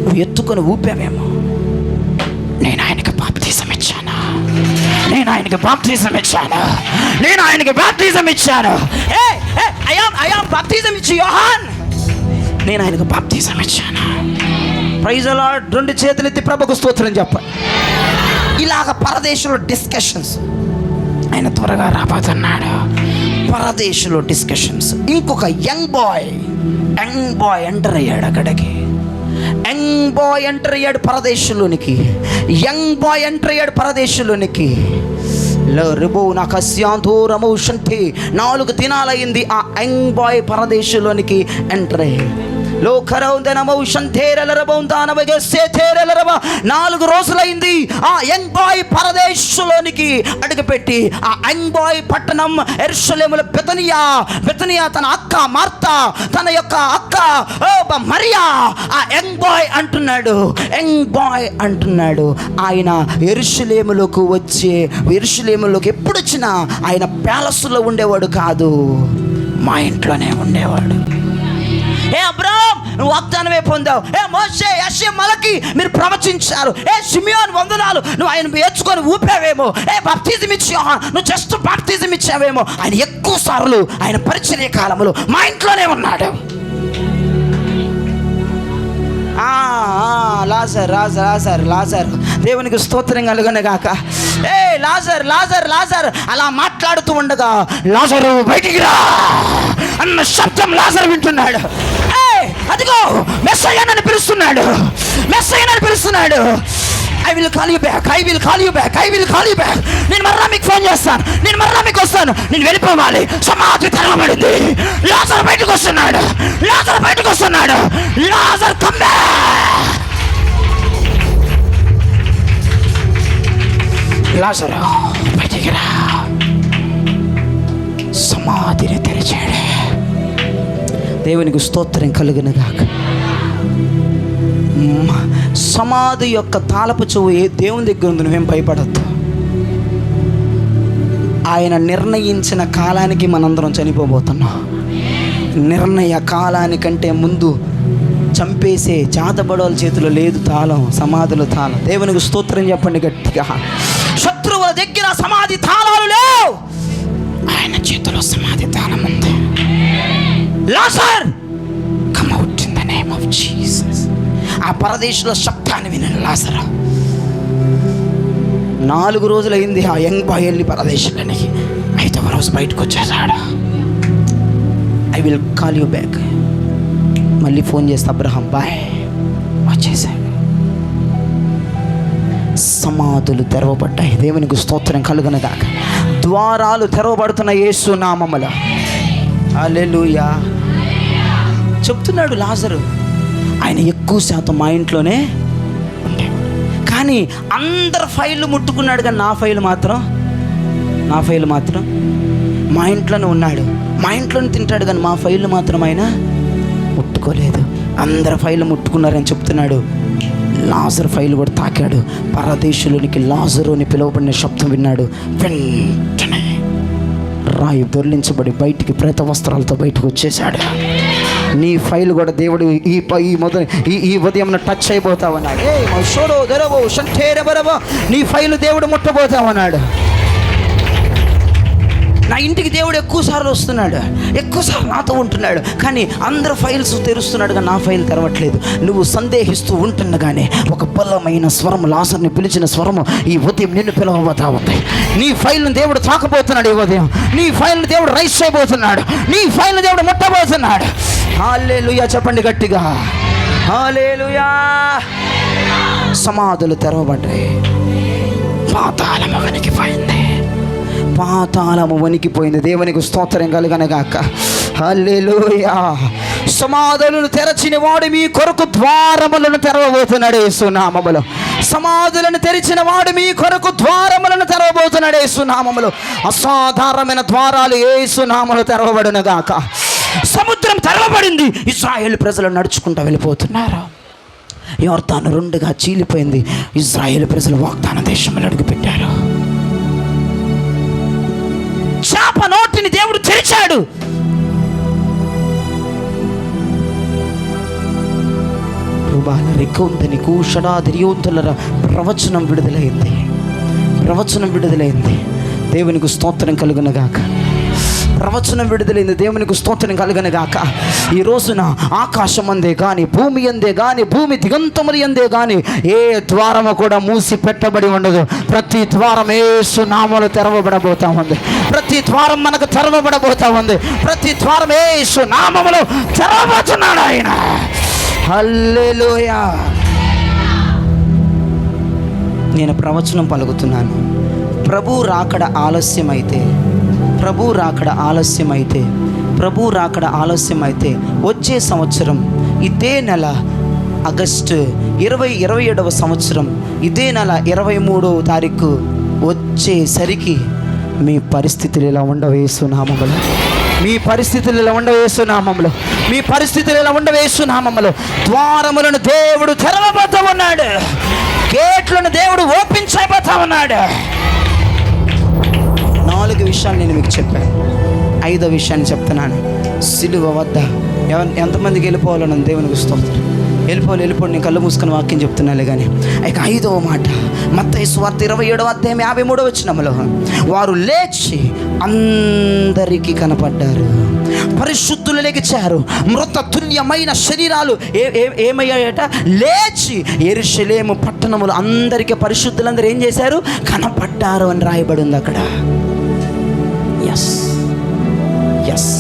నువ్వు ఎత్తుకొని ఊపావేమో. నేను ఆయనకి బాప్తిజం ఇచ్చాను. నేను ఆయనకి బాప్తిజం ఇచ్చాను. నేను ఆయనకి బాప్తిజం ఇచ్చాను. ఐయామ్ బాప్తిజం ఇచ్చి యోహాన్. నేను ఆయనకు బాప్తిజం ఇచ్చాను. Praise the lord. 2 చేతులు ఎత్తి ప్రభుకు స్తోత్రం చెప్పండి. ఇలాగ పరదేశంలో డిస్కషన్స్. ఆయన త్వరగా రాబోతున్నాడు. పరదేశంలో డిస్కషన్స్. ఇంకొక యంగ్ బాయ్ ఎంటర్ అయ్యాడు అక్కడికి. యంగ్ బాయ్ ఎంటర్ అయ్యాడు పరదేశంలోనికి. యంగ్ బాయ్ ఎంటర్ అయ్యాడు పరదేశంలోనికి. నాకు అస్యాంతో రమౌషంటే 4 దినాలయ్యింది ఆ యంగ్ బాయ్ పరదేశంలోనికి ఎంటర్ అయ్యాడు. 4 రోజులైంది ఆ యంగ్ బాయ్ పరదేశంలోనికి అడుగుపెట్టి. ఆ యంగ్ బాయ్ పట్టణం యెరూషలేములో బెతనియా తన అక్క మార్తా, తన యొక్క అక్క మరియా. ఆ యంగ్ బాయ్ అంటున్నాడు ఆయన యెరూషలేములోకి ఎప్పుడు వచ్చినా ఆయన ప్యాలెస్లో ఉండేవాడు కాదు, మా ఇంట్లోనే ఉండేవాడు. అబ్రాహాం నువ్వు వాగ్దానమే పొందావు. మోషే యెషయా మలకీ మీరు ప్రవచించారు. సిమియోన్ వందనాలు నువ్వు ఆయన ఏడ్చుకొని ఊపావేమో. బాప్తిజం ఇచ్చావా? నువ్వు జస్ట్ బాప్తిజం ఇచ్చావేమో. ఆయన ఎక్కువ సార్లు ఆయన పరిచర్య కాలంలో మా ఇంట్లోనే ఉన్నాడు. లాజర్ దేవునికి స్తోత్రం కలుగునుగాక. లాజర్ అలా మాట్లాడుతూ ఉండగా లాజరు బయటికి రా అన్న శబ్దం లాజర్ వింటున్నాడు. అదిగో మెస్సయ్యని పిలుస్తున్నాడు. I will call you back. నేను మరలా మీకు ఫోన్ చేస్తాను. నేను మరలా మీకు వస్తాను. నేను వెళ్ళిపోవాలి. సమాధి తెరవబడింది. లాజర్ బయటకు వస్తున్నాడు. Lazar come back. లాజరు బయటికి రా. సమాధిని తెరిచాడు. దేవునికి స్తోత్రం కలుగునుగాక. సమాధి యొక్క తాళపు చెవు దేవుని దగ్గర ఉంది. నువ్వేం భయపడద్దు. ఆయన నిర్ణయించిన కాలానికి మనందరం చనిపోబోతున్నాం. నిర్ణయ కాలానికంటే ముందు చంపేసే చేతబడోల చేతిలో లేదు తాళం, సమాధుల తాళం. దేవునికి స్తోత్రం చెప్పండి గట్టిగా. శత్రువుల దగ్గర సమాధి తాళాలు లేవు, ఆయన చేతిలో సమాధి తాళం ఉంది. Lazar come out in the name of Jesus. ఆ పరదేశంలో శబ్దాన్ని వినను లాజరు. 4 రోజులైంది ఆ యంగ్ బాయ్ వెళ్ళి పరదేశంలోనికి. 5వ రోజు బయటకు వచ్చేసాడు. I will call you back. మళ్ళీ ఫోన్ చేస్తే అబ్రహాం బాయ్ వచ్చేసాడు. సమాధులు తెరవబడ్డాయి. దేవునికి స్తోత్రం కలుగునుగాక. ద్వారాలు తెరవబడుతున్న యేసు నామములో. హల్లెలూయా. చెప్తున్నాడు లాజరు ఆయన ఎక్కువ శాతం మా ఇంట్లోనే ఉండేవాడు. కానీ అందరు ఫైళ్ళు ముట్టుకున్నాడు, కానీ నా ఫైల్ మాత్రం మా ఇంట్లోనే ఉన్నాడు. మా ఇంట్లోనే తింటాడు, కానీ మా ఫైళ్ళు మాత్రం ఆయన ముట్టుకోలేదు. అందరు ఫైళ్ళు ముట్టుకున్నారని చెప్తున్నాడు. లాజర్ ఫైల్ కూడా తాకాడు. పరదేశంలోనికి లాజరు అని పిలువబడిన శబ్దం విన్నాడు. వెంటనే రాయి దొర్లించబడి బయటికి ప్రేత వస్త్రాలతో బయటకు వచ్చేసాడు. నీ ఫైల్ కూడా దేవుడు ఈ ఉదయం టచ్ అయిపోతావన్నాడు. నీ ఫైల్ దేవుడు ముట్టబోతావన్నాడు. నా ఇంటికి దేవుడు ఎక్కువసార్లు వస్తున్నాడు, ఎక్కువసార్లు నాతో ఉంటున్నాడు, కానీ అందరు ఫైల్స్ తెరుస్తున్నాడు కానీ నా ఫైల్ తెరవట్లేదు. నువ్వు సందేహిస్తూ ఉంటుండగానే ఒక బలమైన స్వరము, లాజరుని పిలిచిన స్వరము ఈ ఉదయం నిన్ను పిలవబోతా ఉంది. నీ ఫైల్ను దేవుడు తాకబోతున్నాడు. ఈ ఉదయం నీ ఫైల్ను దేవుడు రైస్ చేయబోతున్నాడు. నీ ఫైల్ను దేవుడు ముట్టబోతున్నాడు. హల్లెలూయా చెప్పండి గట్టిగా, హల్లెలూయా. సమాధులు తెరవబడ్డాయి, పాతాళము వణికిపోయింది, పాతాళము వణికిపోయింది. దేవునికి స్తోత్రం కలుగనగాక. హల్లెలూయా. సమాధులను తెరచిన వాడు మీ కొరకు ద్వారములను తెరవబోతున్నాడు యేసునామములో. సమాధులను తెరిచిన వాడు మీ కొరకు ద్వారములను తెరవబోతున్నాడు యేసునామములో. అసాధారణమైన ద్వారాలు యేసునామములో తెరవబడునుగాక. సముద్రం తెరవబడింది, ఇశ్రాయేలు ప్రజలు నడుచుకుంటూ వెళ్ళిపోతున్నారు. యోర్దాను రెండుగా చీలిపోయింది. ఇశ్రాయేలు ప్రజలు వాగ్దాన దేశంలో అడుగుపెట్టారు. చాప నోటిని దేవుడు తెరిచాడు. ప్రవచనం విడుదలైంది, ప్రవచనం విడుదలైంది. దేవునికి స్తోత్రం కలుగునగాక. ప్రవచనం విడుదలైంది. దేవునికి స్తోత్రం కలుగనగాక. ఈ రోజున ఆకాశం అందే కానీ, భూమి అందే కానీ, భూమి దిగంతములు అందే కానీ ఏ ద్వారము కూడా మూసి పెట్టబడి ఉండదు. ప్రతి ద్వారం యేసు నామములో తెరవబడబోతా ఉంది. ప్రతి ద్వారం మనకు తెరవబడబోతా ఉంది. ప్రతి ద్వారం యేసు నామములో తెరవబోతున్నాడు ఆయన. హల్లెలూయా. నేను ప్రవచనం పలుకుతున్నాను. ప్రభు రాకడ ఆలస్యమైతే, ప్రభు రాకడ ఆలస్యమైతే, ప్రభు రాకడ ఆలస్యమైతే వచ్చే సంవత్సరం ఇదే నెల ఆగస్టు 2027వ సంవత్సరం ఇదే నెల 23వ తారీఖు వచ్చేసరికి మీ పరిస్థితులు ఇలా ఉండవు యేసునామములో. మీ పరిస్థితులు ఇలా ఉండవు యేసునామములో. మీ పరిస్థితులు ఇలా ఉండవు యేసునామములో. ద్వారములను దేవుడు తెరవబోతా ఉన్నాడు. గేట్లను దేవుడు ఓపెన్ చేయబోతా ఉన్నాడు. 4 విషయాలు నేను మీకు చెప్పాను. 5వ విషయాన్ని చెప్తున్నాను. సిలువ వద్ద ఎంతమందికి వెళ్ళిపోవాలని దేవునికి స్తోత్రం. వెళ్ళిపోండి. నేను కళ్ళు మూసుకొని వాక్యం చెప్తున్నాను. కానీ ఇక 5వ మాట మత్తయి సువార్త 27వ అధ్యాయం 53వ వచనములో వారు లేచి అందరికీ కనపడ్డారు. పరిశుద్ధులు లెగిచారు. మృత తుల్యమైన శరీరాలు ఏమయ్యాయట? లేచి యెరూషలేము పట్టణములు అందరికీ పరిశుద్ధులందరూ ఏం చేశారు? కనపడ్డారు అని రాయబడి ఉంది అక్కడ. Yes yes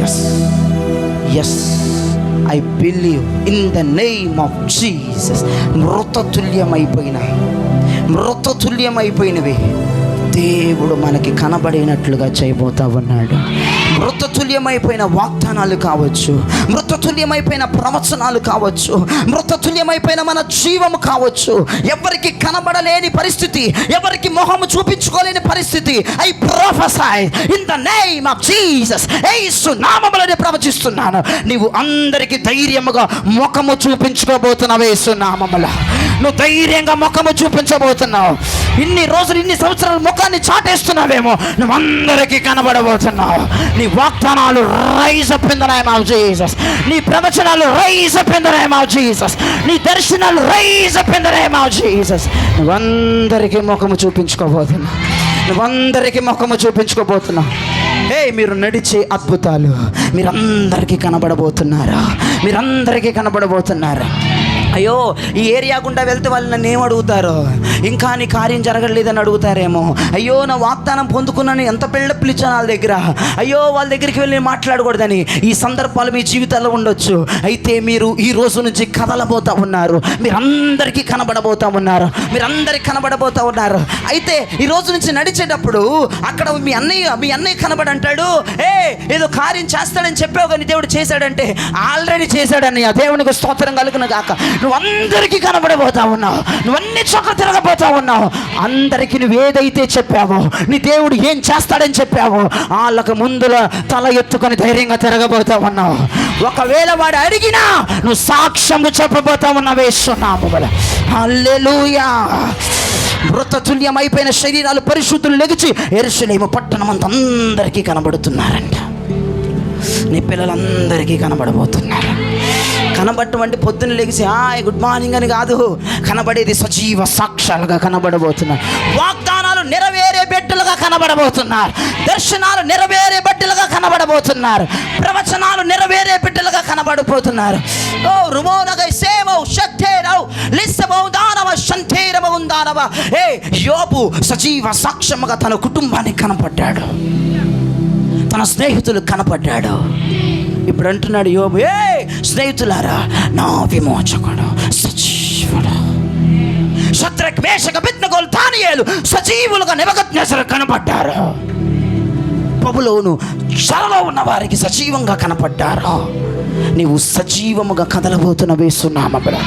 yes yes I believe in the name of Jesus. మృతతుల్యమైపోయినవి దేవుడు మనకి కనబడినట్లుగా చేయబోతా ఉన్నాడు. మృతతుల్యమైపోయిన వాగ్దానాలు కావచ్చు, మృతతుల్యమైపోయిన ప్రవచనాలు కావచ్చు, మృతతుల్యమైపోయిన మన జీవము కావచ్చు, ఎవరికి కనబడలేని పరిస్థితి, ఎవరికి మొహము చూపించుకోలేని పరిస్థితి. I prophesy in the name of Jesus. యేసు నామములోనే ప్రవచిస్తున్నాను. నీవు అందరికీ ధైర్యముగా ముఖము చూపించుకోబోతున్నావు యేసు నామములో. నువ్వు ధైర్యంగా ముఖము చూపించబోతున్నావు. ఇన్ని రోజులు, ఇన్ని సంవత్సరాలు ముఖాన్ని చాటేస్తున్నావేమో, నువ్వు అందరికీ కనబడబోతున్నావు. నీ వాగ్దానాలు rise up in the name of Jesus. నీ ప్రవచనాలు rise up in the name of Jesus. నీ దర్శనాలు rise up in the name of Jesus. నువ్వందరికీ ముఖము చూపించుకోబోతున్నావు. నువ్వందరికీ ముఖము చూపించుకోబోతున్నావు. మీరు నడిచే అద్భుతాలు మీరందరికీ కనబడబోతున్నారు. మీరందరికీ కనబడబోతున్నారు. అయ్యో, ఈ ఏరియా గుండా వెళ్తే వాళ్ళు నన్ను ఏమడుగుతారో, ఇంకా నీ కార్యం జరగలేదని అడుగుతారేమో. అయ్యో, నా వాగ్దానం పొందుకున్నాను, ఎంత బిల్డప్లు ఇచ్చాను వాళ్ళ దగ్గర. అయ్యో, వాళ్ళ దగ్గరికి వెళ్ళి మాట్లాడకూడదని ఈ సందర్భాలు మీ జీవితాల్లో ఉండొచ్చు. అయితే మీరు ఈ రోజు నుంచి కదలబోతా ఉన్నారు. మీరందరికీ కనబడబోతా ఉన్నారు. మీరందరికీ కనబడబోతా ఉన్నారు. అయితే ఈ రోజు నుంచి నడిచేటప్పుడు అక్కడ మీ అన్నయ్య కనబడి అంటాడు, ఏదో కార్యం చేస్తాడని చెప్పావు కానీ దేవుడు చేశాడంటే ఆల్రెడీ చేశాడని. ఆ దేవునికి స్తోత్రం కలుగును గాక. నువ్వు అందరికీ కనబడబోతా ఉన్నావు. నువ్వు అన్ని చోట్ల తిరగబోతా ఉన్నావు. అందరికీ నువ్వు ఏదైతే చెప్పావో, నీ దేవుడు ఏం చేస్తాడని చెప్పావో, వాళ్ళకు ముందుల తల ఎత్తుకొని ధైర్యంగా తిరగబోతా ఉన్నావు. ఒకవేళ వాడు అడిగినా నువ్వు సాక్ష్యం చెప్పబోతా ఉన్నావు యేసునామములో. హల్లెలూయా. మృతతుల్యమైపోయిన శరీరాలు పరిశుద్ధులు లెగిచి యెరూషలేము పట్టణం అంతా అందరికీ కనబడుతున్నారంట. నీ పిల్లలందరికీ కనబడబోతున్నారు. కనబడటం అంటే పొద్దున్న లెగిసి గుడ్ మార్నింగ్ అని కాదు. కనబడేది సజీవ సాక్ష్యాలుగా కనబడబోతున్నారు. వాగ్దానాలు నెరవేరే బిడ్డలు బిడ్డలుగా కనబడబోతున్నారు. దర్శనాలు నెరవేరే బిడ్డలుగా కనబడబోతున్నారు. ప్రవచనాలు నెరవేరే బిడ్డలుగా కనబడబోతున్నారు. ఓ రుమోనగై సేవో శక్తేరౌ లిస్సబౌ దానవ శంతేరమ ఉందానవ. ఏ యోబు సజీవ సాక్ష్యముగా తన కుటుంబానికి కనపడ్డాడు, తన స్నేహితులు కనపడ్డాడు. ఇప్పుడు అంటున్నాడు యోబు, ఏ స్నేహితులారా, నా విమోచకుడు సజీవుడు. శద్రక్ మేషక్ అబేద్నెగోలు దానియేలు సజీవులుగా నెబుకద్నెజరు కనపడ్డారు. బబులోను చెరలో ఉన్న వారికి సజీవంగా కనపడ్డారు. నీవు సజీవముగా కదలబోతున్న వేస్తున్నామబ్బా.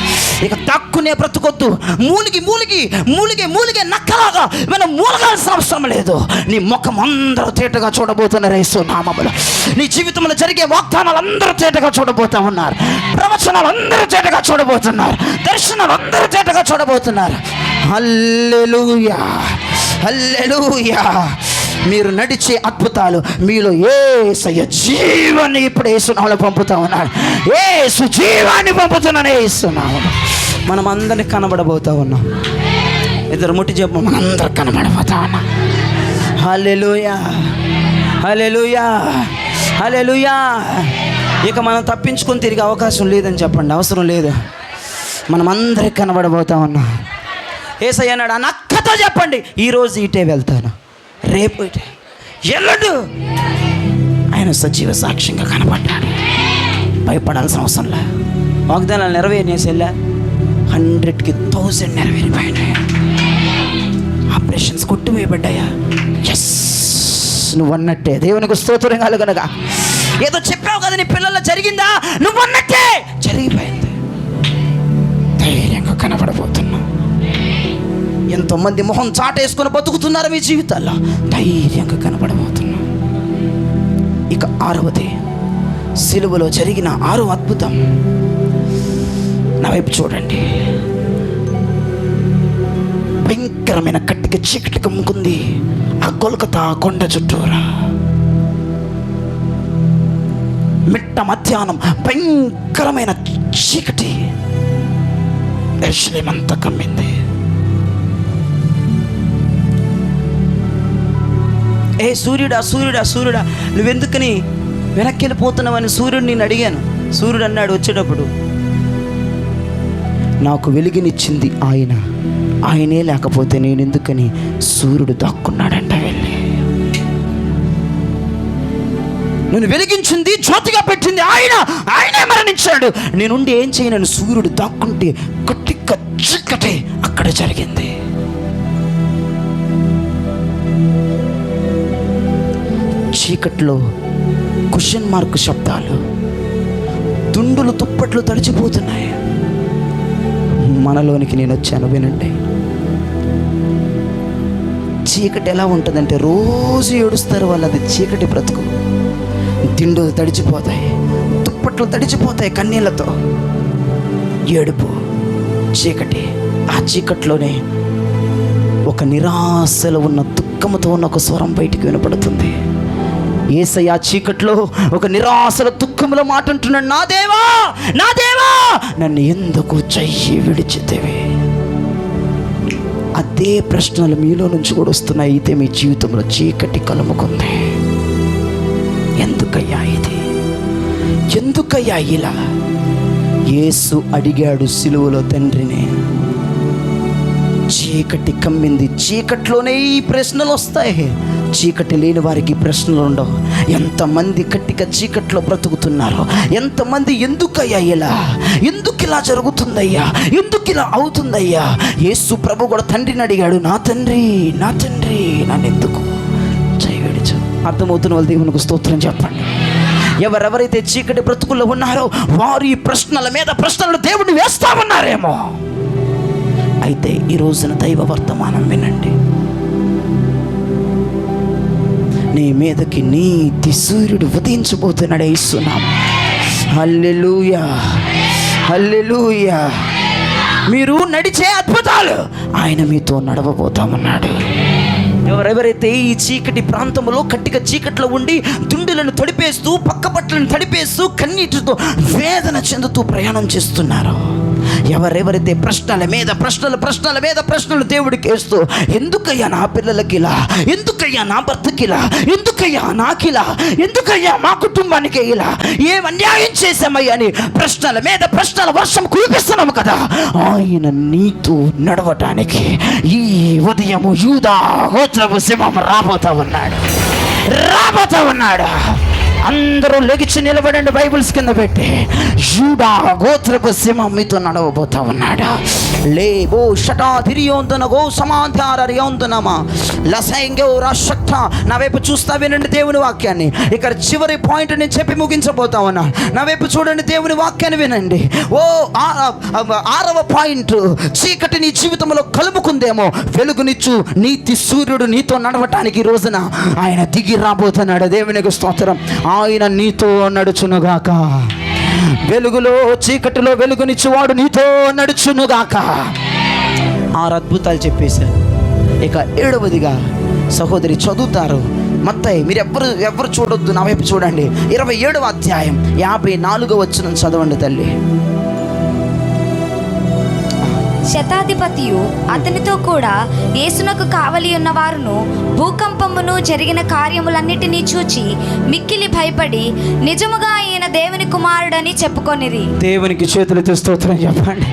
ఇక తక్కునే బ్రతుకొద్దు. మూలిగి మూలిగి మూలిగి మూలిగే నక్కలాగా మనం మూలగాల్సిన అవసరం లేదు. నీ ముఖం అందరూ తేటగా చూడబోతున్నారు వేస్తున్నామబ్బా. నీ జీవితంలో జరిగే వాగ్దానాలు అందరూ తేటగా చూడబోతా ఉన్నారు. ప్రవచనాలు అందరూ తేటగా చూడబోతున్నారు. దర్శనాలు అందరూ తేటగా చూడబోతున్నారు. హల్లెలూయా, హల్లెలూయా. మీరు నడిచే అద్భుతాలు మీలో యేసయ్య జీవాన్ని ఇప్పుడు యేసునామములో పంపుతా ఉన్నాడు. యేసు జీవాన్ని పంపుతున్నాను యేసునామములో. మనం అందరికి కనబడబోతా ఉన్నాం. ఇద్దరు ముట్టి చెప్పు, మనందరికి కనబడబోతా ఉన్నాం. హల్లెలూయా, హల్లెలూయా, హల్లెలూయా. ఇక మనం తప్పించుకొని తిరిగే అవకాశం లేదని చెప్పండి, అవసరం లేదు. మనం అందరికి కనబడబోతా ఉన్నాం. యేసయ్య అన్నాడు, ఆ నక్కతో చెప్పండి ఈరోజు ఇటే వెళ్తాను, రేపు ఎల్లుండు. ఆయన సజీవ సాక్ష్యంగా కనపడ్డాడు. భయపడాల్సిన అవసరం లే. వాగ్దానాలు నెరవేరేసేలా 100కి 1000 నెరవేరిపోయినాయి. ఆపరేషన్స్ కొట్టువేయబడ్డాయా? ఎస్, నువ్వు అన్నట్టే. దేవునికి స్తోత్రం కలుగునగా. ఏదో చెప్పావు కదా నీ పిల్లల్లో జరిగిందా? నువ్వు అన్నట్టే జరిగిపోయింది. ధైర్యంగా కనబడబోతున్నావు. ఎంతోమంది మొహం చాటేసుకొని బతుకుతున్నారు మీ జీవితాల్లో. ధైర్యంగా కనబడబోతున్నాం. ఇక 6వది, సిలువలో జరిగిన 6వ అద్భుతం. నా వైపు చూడండి. భయంకరమైన కట్టిక చీకటి కమ్ముకుంది ఆ గొల్గొతా కొండ చుట్టూరా. మిట్ట మధ్యాహ్నం భయంకరమైన చీకటి యెరూషలేమంతా కమ్మింది. ఏ సూర్యుడా సూర్యుడా సూర్యుడా, నువ్వెందుకని వెనక్కి వెళ్ళిపోతున్నావని సూర్యుడు నేను అడిగాను. సూర్యుడు అన్నాడు వచ్చేటప్పుడు, నాకు వెలుగునిచ్చింది ఆయన, ఆయనే లేకపోతే నేను ఎందుకని. సూర్యుడు దాక్కున్నాడంట. వెళ్ళి నేను వెలిగించింది, జ్యోతిగా పెట్టింది ఆయన, ఆయనే మరణించాడు. నేనుండి ఏం చేయను. సూర్యుడు దాక్కుంటే కట్టిక చీకటే అక్కడ జరిగింది. చీకట్లో క్వశ్చన్ మార్క్ శబ్దాలు, తుండులు తుప్పట్లు తడిచిపోతున్నాయి. మనలోనికి నేను వచ్చాను. వినండి, చీకటి ఎలా ఉంటుందంటే రోజు ఏడుస్తారు వాళ్ళు. అది చీకటి బ్రతుకు. దిండులు తడిచిపోతాయి, తుప్పట్లు తడిచిపోతాయి కన్నీళ్లతో. ఏడుపు, చీకటి. ఆ చీకట్లోనే ఒక నిరాశలో ఉన్న దుఃఖముతో ఉన్న ఒక స్వరం బయటికి వినపడుతుంది. యేసయ్య చీకట్లో ఒక నిరాశల దుఃఖముల మాట అంటున్నాడు, నా దేవా నా దేవా నన్ను ఎందుకు చెయ్యి విడిచితివి. అదే ప్రశ్నలు మీలో నుంచి కూడా వస్తున్నాయి. అయితే మీ జీవితంలో చీకటి కలుముకుంది. ఎందుకయ్యా ఇది? ఎందుకయ్యా ఇలా? యేసు అడిగాడు సిలువలో తండ్రిని. చీకటి కమ్మింది. చీకట్లోనే ఈ ప్రశ్నలు వస్తాయి. చీకటి లేని వారికి ప్రశ్నలు ఉండవు. ఎంతమంది కట్టిక చీకట్లో బ్రతుకుతున్నారు. ఎంతమంది ఎందుకయ్యా ఇలా, ఎందుకు ఇలా జరుగుతుందయ్యా, ఎందుకు ఇలా అవుతుందయ్యా? యేసు ప్రభు కూడా తండ్రిని అడిగాడు, నా తండ్రి నా తండ్రి నన్ను ఎందుకు చేయవిడిచు. అర్థమవుతున్న వాళ్ళు దేవునికి స్తోత్రం చెప్పండి. ఎవరెవరైతే చీకటి బ్రతుకుల్లో ఉన్నారో వారు ఈ ప్రశ్నల మీద ప్రశ్నలు దేవుడిని వేస్తా ఉన్నారేమో. అయితే ఈ రోజున దైవ వర్తమానం వినండి. నీ మీదకి నీతి సూర్యుడు ఉదయించబోతున్నాడు యేసునామములో. హల్లెలూయా, హల్లెలూయా. మీరు నడిచే అద్భుతాలు ఆయన మీతో నడవబోతామన్నాడు. ఎవరెవరైతే ఈ చీకటి ప్రాంతంలో కట్టిక చీకట్లో ఉండి దుండులను తడిపేస్తూ, పక్క బట్టలను తడిపేస్తూ, కన్నీటితో వేదన చెందుతూ ప్రయాణం చేస్తున్నారో, ఎవరెవరైతే ప్రశ్నల మీద ప్రశ్నలు దేవుడికి వేస్తూ, ఎందుకయ్యా నా పిల్లలకి ఇలా, ఎందుకయ్యా నా భర్తకి ఇలా, ఎందుకయ్యా నాకిలా, ఎందుకయ్యా మా కుటుంబానికి ఇలా, ఏం అన్యాయం చేశామయ్యా అని ప్రశ్నల మీద ప్రశ్నల వర్షం కురిపిస్తున్నాము కదా, ఆయన నీతో నడవటానికి ఈ ఉదయము యూదా గోత్రపు సింహం రాబోతా ఉన్నాడు. అందరూ లెగిచి నిలబడండి, బైబిల్స్ కింద పెట్టి. యూదా గోత్రపు సింహం మీతో నడవబోతా ఉన్నాడు. లేబో షటా తిరియోంతున గో సమాధారయోంతునమా లసంగో రాశక్త. నా వైపు చూస్తా, వినండి దేవుని వాక్యాన్ని. ఇక్కడ చివరి పాయింట్ నేను చెప్పి ముగించబోతా ఉన్నా. నా వైపు చూడండి, దేవుని వాక్యాన్ని వినండి. ఓ 6వ పాయింట్, చీకటి నీ జీవితంలో కలుపుకుందేమో, వెలుగునిచ్చు నీతి సూర్యుడు నీతో నడవటానికి ఈ రోజున ఆయన దిగి రాబోతున్నాడు. దేవునికి స్తోత్రం. ఆయన నీతో నడుచునుగాక. వెలుగులో చీకటిలో వెలుగునిచ్చువాడు నీతో నడుచునుగాక. 6 అద్భుతాలు చెప్పేశారు. ఇక 7వదిగా సహోదరి చదువుతారు. మత్తయి, మీరు ఎవరు చూడొద్దు, నా వైపు చూడండి. 27వ అధ్యాయం 54వ వచనం చదవండి తల్లి. శతాధిపతియు అతనితో కూడా యేసునకు కావలి ఉన్న వారును భూకంపమును జరిగిన కార్యములన్నిటినీ చూచి మిక్కిలి భయపడి నిజముగా ఆయన దేవుని కుమారుడని చెప్పుకొనిరి. దేవునికి చేతులతో స్తోత్రం చెప్పండి.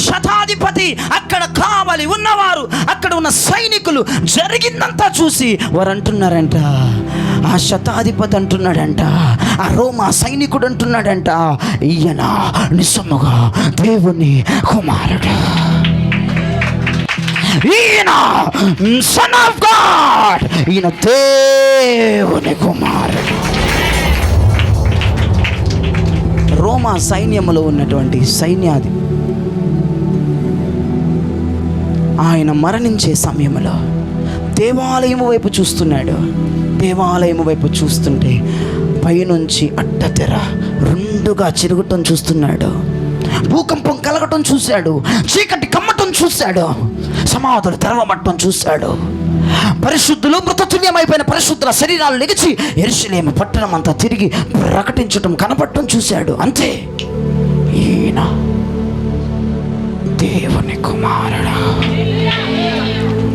శతాధిపతి, అక్కడ కావలి ఉన్నవారు, అక్కడ ఉన్న సైనికులు జరిగిందంతా చూసి వారు అంటున్నారంట, ఆ శతాధిపతి అంటున్నాడంట, ఆ రోమా సైనికుడు అంటున్నాడంట, ఈయన నిజముగా దేవుని కుమారుడు, ఈయన సన్ ఆఫ్ గాడ్, ఈయన దేవుని కుమారుడు. రోమా సైన్యములో ఉన్నటువంటి సైన్యాది ఆయన మరణించే సమయంలో దేవాలయం వైపు చూస్తున్నాడు. దేవాలయం వైపు చూస్తుంటే పైనుంచి అడ్డతెర 2గా చిరుగుటం చూస్తున్నాడు. భూకంపం కలగటం చూశాడు. చీకటి కమ్మటం చూశాడు. సమాధులు తెరవబట్టం చూశాడు. పరిశుద్ధులు మృతతుల్యమైపోయిన పరిశుద్ధుల శరీరాలు లెగిచి యెరూషలేము పట్టణం అంతా తిరిగి ప్రకటించటం కనపడటం చూశాడు. అంతే, ఈయన దేవుని కుమారుడు.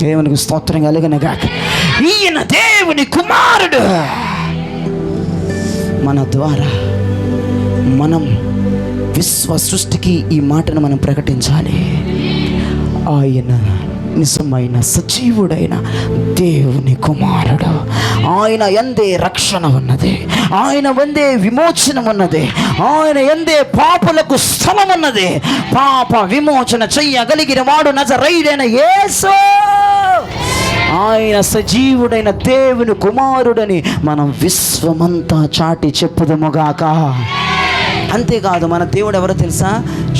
దేవునికి స్తోత్రం కలుగునుగాక. ఈయన దేవుని కుమారుడు. మన ద్వారా మనం విశ్వ సృష్టికి ఈ మాటను మనం ప్రకటించాలి. ఆయన నిజమైన సజీవుడైన దేవుని కుమారుడు. ఆయన యందే రక్షణ ఉన్నది, ఆయన యందే విమోచనం ఉన్నది, ఆయన యందే పాపులకు స్థలం ఉన్నది. పాప విమోచన చెయ్యగలిగిన వాడు నజరేయుడైన యేసు. ఆయన సజీవుడైన దేవుని కుమారుడని మనం విశ్వమంతా చాటి చెప్పుదముగాక. అంతేకాదు, మన దేవుడు ఎవరో తెలుసా?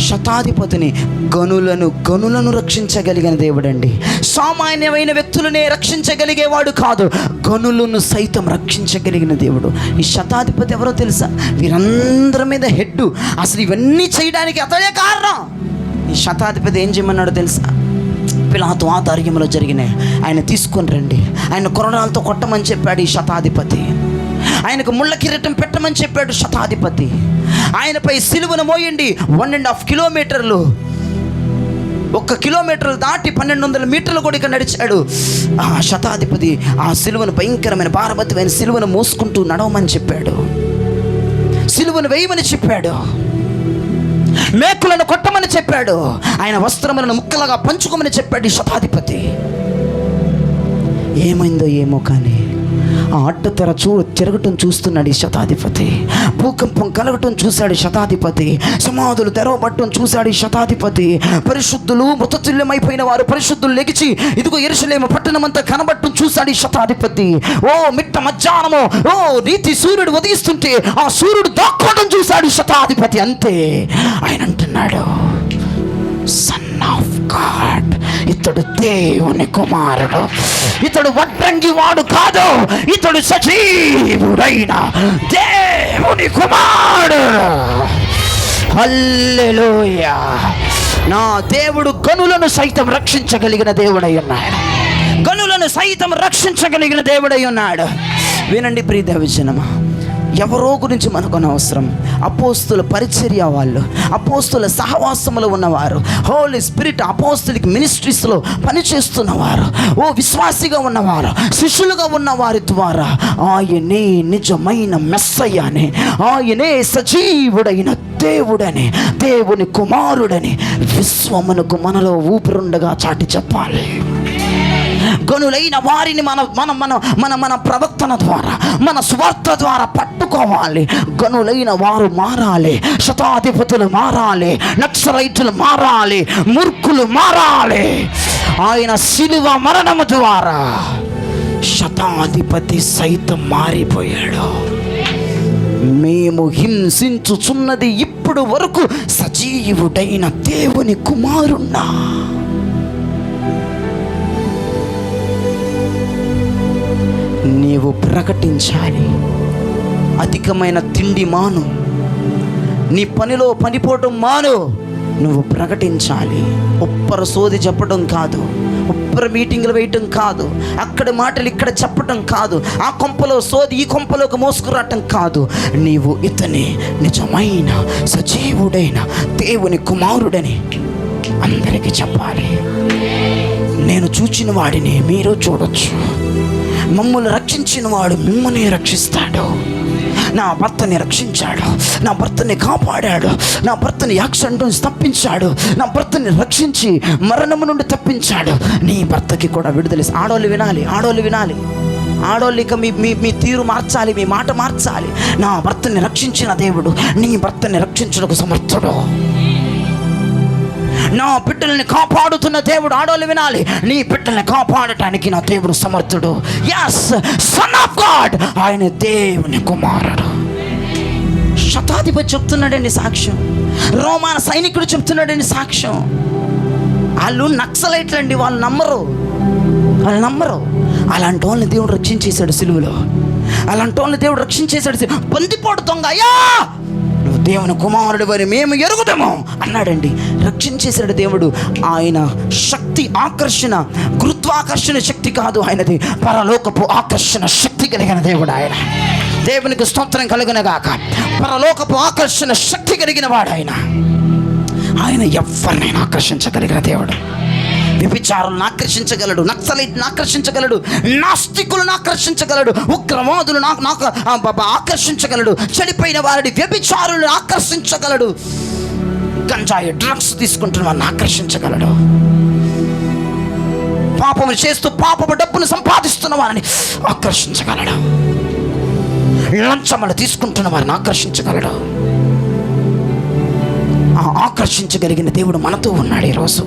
శతాధిపతిని, గనులను రక్షించగలిగిన దేవుడండి. సామాన్యమైన వ్యక్తులనే రక్షించగలిగేవాడు కాదు, గనులను సైతం రక్షించగలిగిన దేవుడు. ఈ శతాధిపతి ఎవరో తెలుసా? వీరందరి మీద హెడ్. అసలు ఇవన్నీ చేయడానికి అతడే కారణం. ఈ శతాధిపతి ఏం చేయమన్నాడో తెలుసా? పిలాతు ఆధ్వర్యంలో జరిగినాయి, ఆయన తీసుకొని రండి. ఆయన కొరడాలతో కొట్టమని చెప్పాడు ఈ శతాధిపతి. ఆయనకు ముళ్ళ కిరీటం పెట్టమని చెప్పాడు శతాధిపతి. ఆయనపై సిలువను మోయండి. 1.5 కిలోమీటర్లు, 1 కిలోమీటర్లు దాటి 1200 మీటర్లు కూడా ఇక్కడ నడిచాడు ఆ శతాధిపతి. ఆ సిలువను, భయంకరమైన భారభద్రమైన సిలువను మోసుకుంటూ నడవమని చెప్పాడు. సిలువను వేయమని చెప్పాడు. మేకులను కొట్టమని చెప్పాడు. ఆయన వస్త్రములను ముక్కలుగా పంచుకోమని చెప్పాడు ఈ శతాధిపతి. ఏమైందో ఏమో కానీ ఆ అడ్డతెర తిరగటం చూస్తున్నాడు ఈ శతాధిపతి. భూకంపం కలగటం చూశాడు శతాధిపతి. సమాధులు తెరవబట్టం చూశాడు ఈ శతాధిపతి. పరిశుద్ధులు మృతతుల్యమైపోయిన వారు పరిశుద్ధులు లెగిచి ఇదిగో యెరూషలేము పట్టణమంతా కనబట్టం చూశాడు ఈ శతాధిపతి. ఓ మిట్ట మధ్యాహ్నము ఓ నీతి సూర్యుడు ఉదయిస్తుంటే ఆ సూర్యుడు దాక్కోవడం చూశాడు ఈ శతాధిపతి. అంతే, ఆయన అంటున్నాడు, సన్ ఆఫ్ గాడ్, ఇతడు దేవుని కుమారుడు, ఇతడు వడ్రంగి వాడు కాదు, ఇతడు సజీవుడైన దేవుని కుమారుడు. హల్లెలూయా. నా దేవుడు గనులను సైతం రక్షించగలిగిన దేవుడై ఉన్నాడు. గనులను సైతం రక్షించగలిగిన దేవుడై ఉన్నాడు. వినండి ప్రియ దైవజనమా, ఎవరో గురించి మనకు అనవసరం. అపోస్తుల పరిచర్య వాళ్ళు, అపోస్తుల సహవాసములో ఉన్నవారు, హోలీ స్పిరిట్ అపోస్తులిక్ మినిస్ట్రీస్లో పనిచేస్తున్నవారు, ఓ విశ్వాసిగా ఉన్నవారు, శిష్యులుగా ఉన్నవారి ద్వారా ఆయనే నిజమైన మెస్సయ్యని, ఆయనే సజీవుడైన దేవుడని, దేవుని కుమారుడని విశ్వమునకు మనలో ఊపిరుండగా చాటి చెప్పాలి. గనులైన వారిని మన మన మన మన మన ప్రవక్తన ద్వారా, మన స్వార్థ ద్వారా పట్టుకోవాలి. గనులైన వారు మారాలి, శతాధిపతులు మారాలి, నక్సలైట్లు మారాలి, మూర్ఖులు మారాలి. ఆయన శిలువ మరణము ద్వారా శతాధిపతి సైతం మారిపోయాడు. మేము హింసించుచున్నది ఇప్పుడు వరకు సజీవుడైన దేవుని కుమారుణ్ణా. నీవు ప్రకటించాలి. అధికమైన తిండి మాను, నీ పనిలో పనిపోవటం మాను. నువ్వు ప్రకటించాలి. ఉప్పర సోది చెప్పడం కాదు, ఉప్పర మీటింగులు వేయటం కాదు, అక్కడ మాటలు ఇక్కడ చెప్పటం కాదు, ఆ కొంపలో సోది ఈ కొంపలోకి మోసుకురావటం కాదు. నీవు ఇతని నిజమైన సజీవుడైన దేవుని కుమారుడని అందరికీ చెప్పాలి. నేను చూచిన వాడిని మీరు చూడొచ్చు. మమ్మల్ని రక్షించిన వాడు మిమ్మల్ని రక్షిస్తాడు. నా భర్తని రక్షించాడు, నా భర్తని కాపాడాడు, నా భర్తని యాక్సిడెంట్ నుంచి తప్పించాడు, నా భర్తని రక్షించి మరణము నుండి తప్పించాడు. నీ భర్తకి కూడా విడుదల. ఆడోళ్ళు వినాలి, ఆడోళ్ళు వినాలి. ఆడోళ్ళు ఇక మీ తీరు మార్చాలి, మీ మాట మార్చాలి. నా భర్తని రక్షించిన దేవుడు నీ భర్తని రక్షించడానికి సమర్థుడు. నా బిడ్డల్ని కాపాడుతున్న దేవుడు, ఆడోళ్ళు వినాలి, నీ బిడ్డల్ని కాపాడటానికి నా దేవుడు సమర్థుడు. yes, సన్ ఆఫ్ గాడ్, ఆయన దేవుని కుమారుడు. శతాధిపతి చెప్తున్నాడండి సాక్ష్యం, రోమాన సైనికుడు చెప్తున్నాడండి సాక్ష్యం. వాళ్ళు నక్సలైట్లు అండి, వాళ్ళు నమ్మరు. అలాంటి వాళ్ళని దేవుడు రక్షించేశాడు సిలువలో. అలాంటి వాళ్ళని దేవుడు రక్షించేశాడు. బందిపోటు దొంగ, అయ్యా నువ్వు దేవుని కుమారుడు అని మేము ఎరుగుదాము అన్నాడండి. రక్షించేశాడు దేవుడు. ఆయన శక్తి ఆకర్షణ, గురుత్వాకర్షణ శక్తి కాదు ఆయనది, పరలోకపు ఆకర్షణ శక్తి కలిగిన దేవుడు ఆయన. దేవునికి స్తోత్రం కలుగునగాక. పరలోకపు ఆకర్షణ శక్తి కలిగిన వాడు ఆయన. ఆయన ఎవరినైనా ఆకర్షించగలిగిన దేవుడు. వ్యభిచారులను ఆకర్షించగలడు, నక్సలైట్లను ఆకర్షించగలడు, నాస్తికులను ఆకర్షించగలడు, ఉగ్రవాదులను ఆకర్షించగలడు, చెడిపోయిన వారిని వ్యభిచారులను ఆకర్షించగలడు, గంజాయి డ్రగ్స్ తీసుకుంటున్న వారిని ఆకర్షించగలడు, పాపము చేస్తూ పాపము డబ్బును సంపాదిస్తున్న వారిని ఆకర్షించగలడు, లంచములు తీసుకుంటున్న వారిని ఆకర్షించగలడు. ఆ ఆకర్షించగలిగిన దేవుడు మనతో ఉన్నాడు ఈరోజు.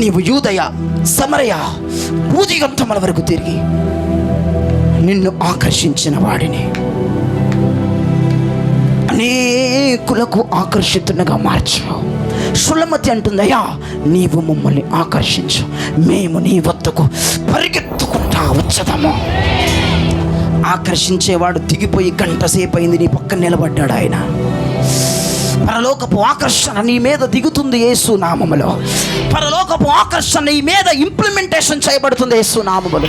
నీవు యూదయ, సమరయ, భూదిగంతముల వరకు తిరిగి నిన్ను ఆకర్షించిన వాడిని అనేకులకు ఆకర్షితునిగా మార్చావు. సులమతి అంటుందయ్యా, నీవు మమ్మల్ని ఆకర్షించు, మేము నీ వద్దకు పరిగెత్తుకుంటా వచ్చదాము. ఆకర్షించేవాడు దిగిపోయి గంట సేపు అయింది, నీ పక్కన నిలబడ్డాడు ఆయన. పరలోకపు ఆకర్షణ నీ మీద దిగుతుంది యేసు నామములో. పరలోకపు ఆకర్షణ నీ మీద ఇంప్లిమెంటేషన్ చేయబడుతుంది యేసు నామములో.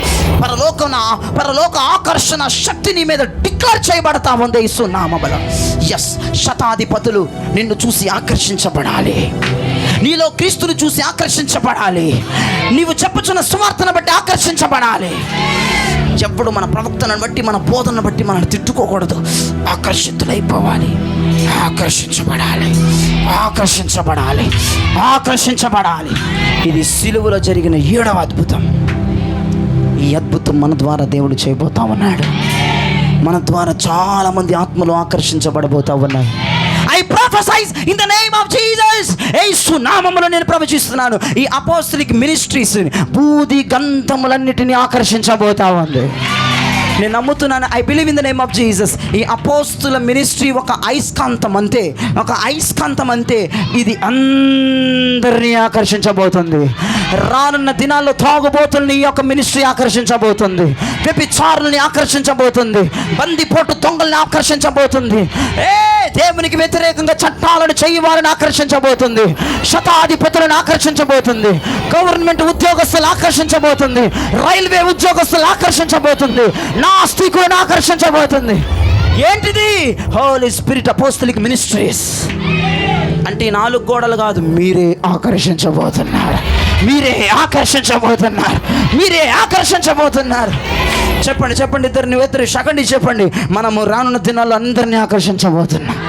పరలోక ఆకర్షణ శక్తి నీ మీద డిక్లేర్ చేయబడతా ఉంది యేసు నామములో. ఎస్, శతాధిపతులు నిన్ను చూసి ఆకర్షించబడాలి, నీలో క్రీస్తుని చూసి ఆకర్షించబడాలి, నీవు చెప్పుచున్న సువార్తను బట్టి ఆకర్షించబడాలి. ఎప్పుడు మన ప్రవక్తను బట్టి, మన బోధనను బట్టి మనల్ని తిట్టుకోకూడదు. ఆకర్షితులైపోవాలి, ఆకర్షించబడాలి. ఇది సిలువలో జరిగిన 7వ అద్భుతం. ఈ అద్భుతం మన ద్వారా దేవుడు చేయబోతా ఉన్నాడు. మన ద్వారా చాలా మంది ఆత్మలు ఆకర్షించబడబోతా ఉన్నాయి. I prophesize in the name of Jesus. యేసు నామములో నేను ప్రవచిస్తున్నాను. ఈ అపోస్తలిక్ మినిస్ట్రీస్ బూది గంధములన్నిటిని ఆకర్షించబోతా ఉంది. నేను నమ్ముతున్నాను. I believe in the name of Jesus. ఈ అపోస్తుల మినిస్ట్రీ ఒక అయస్కాంతం అంతే, ఇది అందరినీ ఆకర్షించబోతుంది. రానున్న దినాల్లో తాగుబోతుల్ని ఈ యొక్క మినిస్ట్రీ ఆకర్షించబోతుంది, వ్యభిచారుల్ని ఆకర్షించబోతుంది, బందిపోటు దొంగల్ని ఆకర్షించబోతుంది, దేవునికి వ్యతిరేకంగా చట్టాలను చేయవారిని ఆకర్షించబోతుంది, శతాధిపతులను ఆకర్షించబోతుంది, గవర్నమెంట్ ఉద్యోగస్తులు ఆకర్షించబోతుంది, రైల్వే ఉద్యోగస్తులు ఆకర్షించబోతుంది, నాస్తికులను ఆకర్షించబోతుంది. ఏంటిది? Holy spirit apostolic ministries. అంటే ఈ 4 గోడలు కాదు, మీరే ఆకర్షించబోతున్నారు, మీరే ఆకర్షించబోతున్నారు, మీరే ఆకర్షించబోతున్నారు. చెప్పండి చెప్పండి, ఇద్దరు సెకండ్ చెప్పండి. మనము రానున్న దినాల్లో అందరినీ ఆకర్షించబోతున్నాం.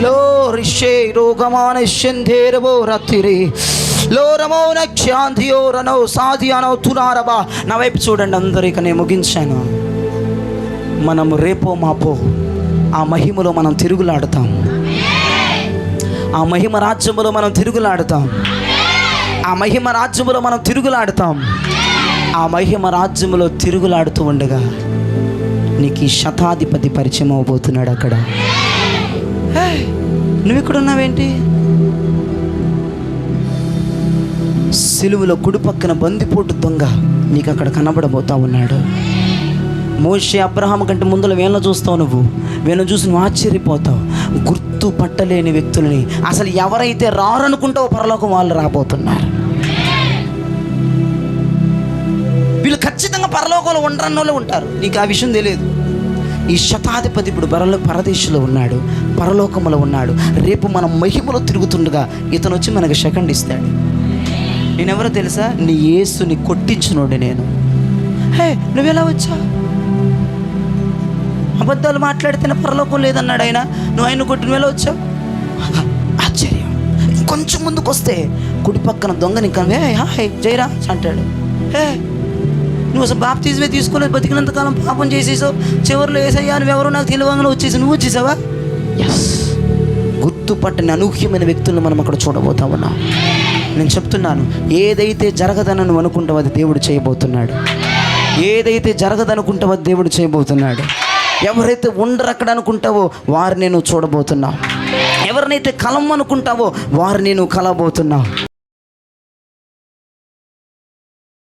లో రిషే రోగమాన షంధేరవో రతిరి లో రమోన క్షాంతియో రనో సాధియానో తునారబా. నా వైపు చూడండి అందరూ. ఇక నేను ముగించాను. మనము రేపో మాపో ఆ మహిమలో మనం తిరుగులాడుతాం. ఆ మహిమ రాజ్యములో మనం తిరుగులాడుతాం. ఆ మహిమ రాజ్యములో మనం తిరుగులాడుతాం. ఆ మహిమ రాజ్యములో తిరుగులాడుతూ ఉండగా నీకు ఈ శతాధిపతి పరిచయం అవబోతున్నాడు. అక్కడ నువ్వు ఇక్కడ ఉన్నావేంటి? సిలువలో కుడి పక్కన బందిపోటు దొంగ నీకు అక్కడ కనబడబోతా ఉన్నాడు. మోషే అబ్రహాం కంటే ముందర వీళ్ళని చూస్తావు. నువ్వు వీళ్ళని చూసి నువ్వు ఆశ్చర్యపోతావు. గుర్తు పట్టలేని వ్యక్తులని, అసలు ఎవరైతే రారనుకుంటావో పరలోకం వాళ్ళు రాబోతున్నారు. వీళ్ళు ఖచ్చితంగా పరలోకంలో ఉండరన్న వాళ్ళు ఉంటారు. నీకు ఆ విషయం తెలియదు. ఈ శతాధిపతి ఇప్పుడు పరదేశంలో ఉన్నాడు, పరలోకములో ఉన్నాడు. రేపు మనం మహిమలో తిరుగుతుండగా ఇతను వచ్చి మనకు సెకండ్ ఇస్తాడు. నేనెవరో తెలుసా? నీ యేసుని కొట్టించినోడు నేను. హే, నువ్వెలా వచ్చావు? అబద్ధాలు మాట్లాడితేనే పరలోకం లేదన్నాడు ఆయన. నువ్వు ఆయన కొట్టిన ఎలా వచ్చావు? ఆశ్చర్యం. కొంచెం ముందుకు వస్తే కుడి పక్కన దొంగని కనివే హాయ్ జైరా అంటాడు. హే, నువ్వు అసలు బాప్తిజమే తీసుకోలేదు, బతికినంతకాలం పాపం చేసేసావు, చివరిలో ఏసయ్యా నువ్వెవరో నాకు తెలియగానే వచ్చేసి నువ్వు వచ్చేసావా? ఎస్, గుర్తుపట్టని అనూహ్యమైన వ్యక్తులను మనం అక్కడ చూడబోతా ఉన్నాం. నేను చెప్తున్నాను, ఏదైతే జరగదని నువ్వు అనుకుంటావో అది దేవుడు చేయబోతున్నాడు. ఏదైతే జరగదనుకుంటావో అది దేవుడు చేయబోతున్నాడు. ఎవరైతే ఉండరు అక్కడ అనుకుంటావో వారిని నువ్వు చూడబోతున్నావు. ఎవరినైతే కలం అనుకుంటావో వారిని నువ్వు కలబోతున్నావు.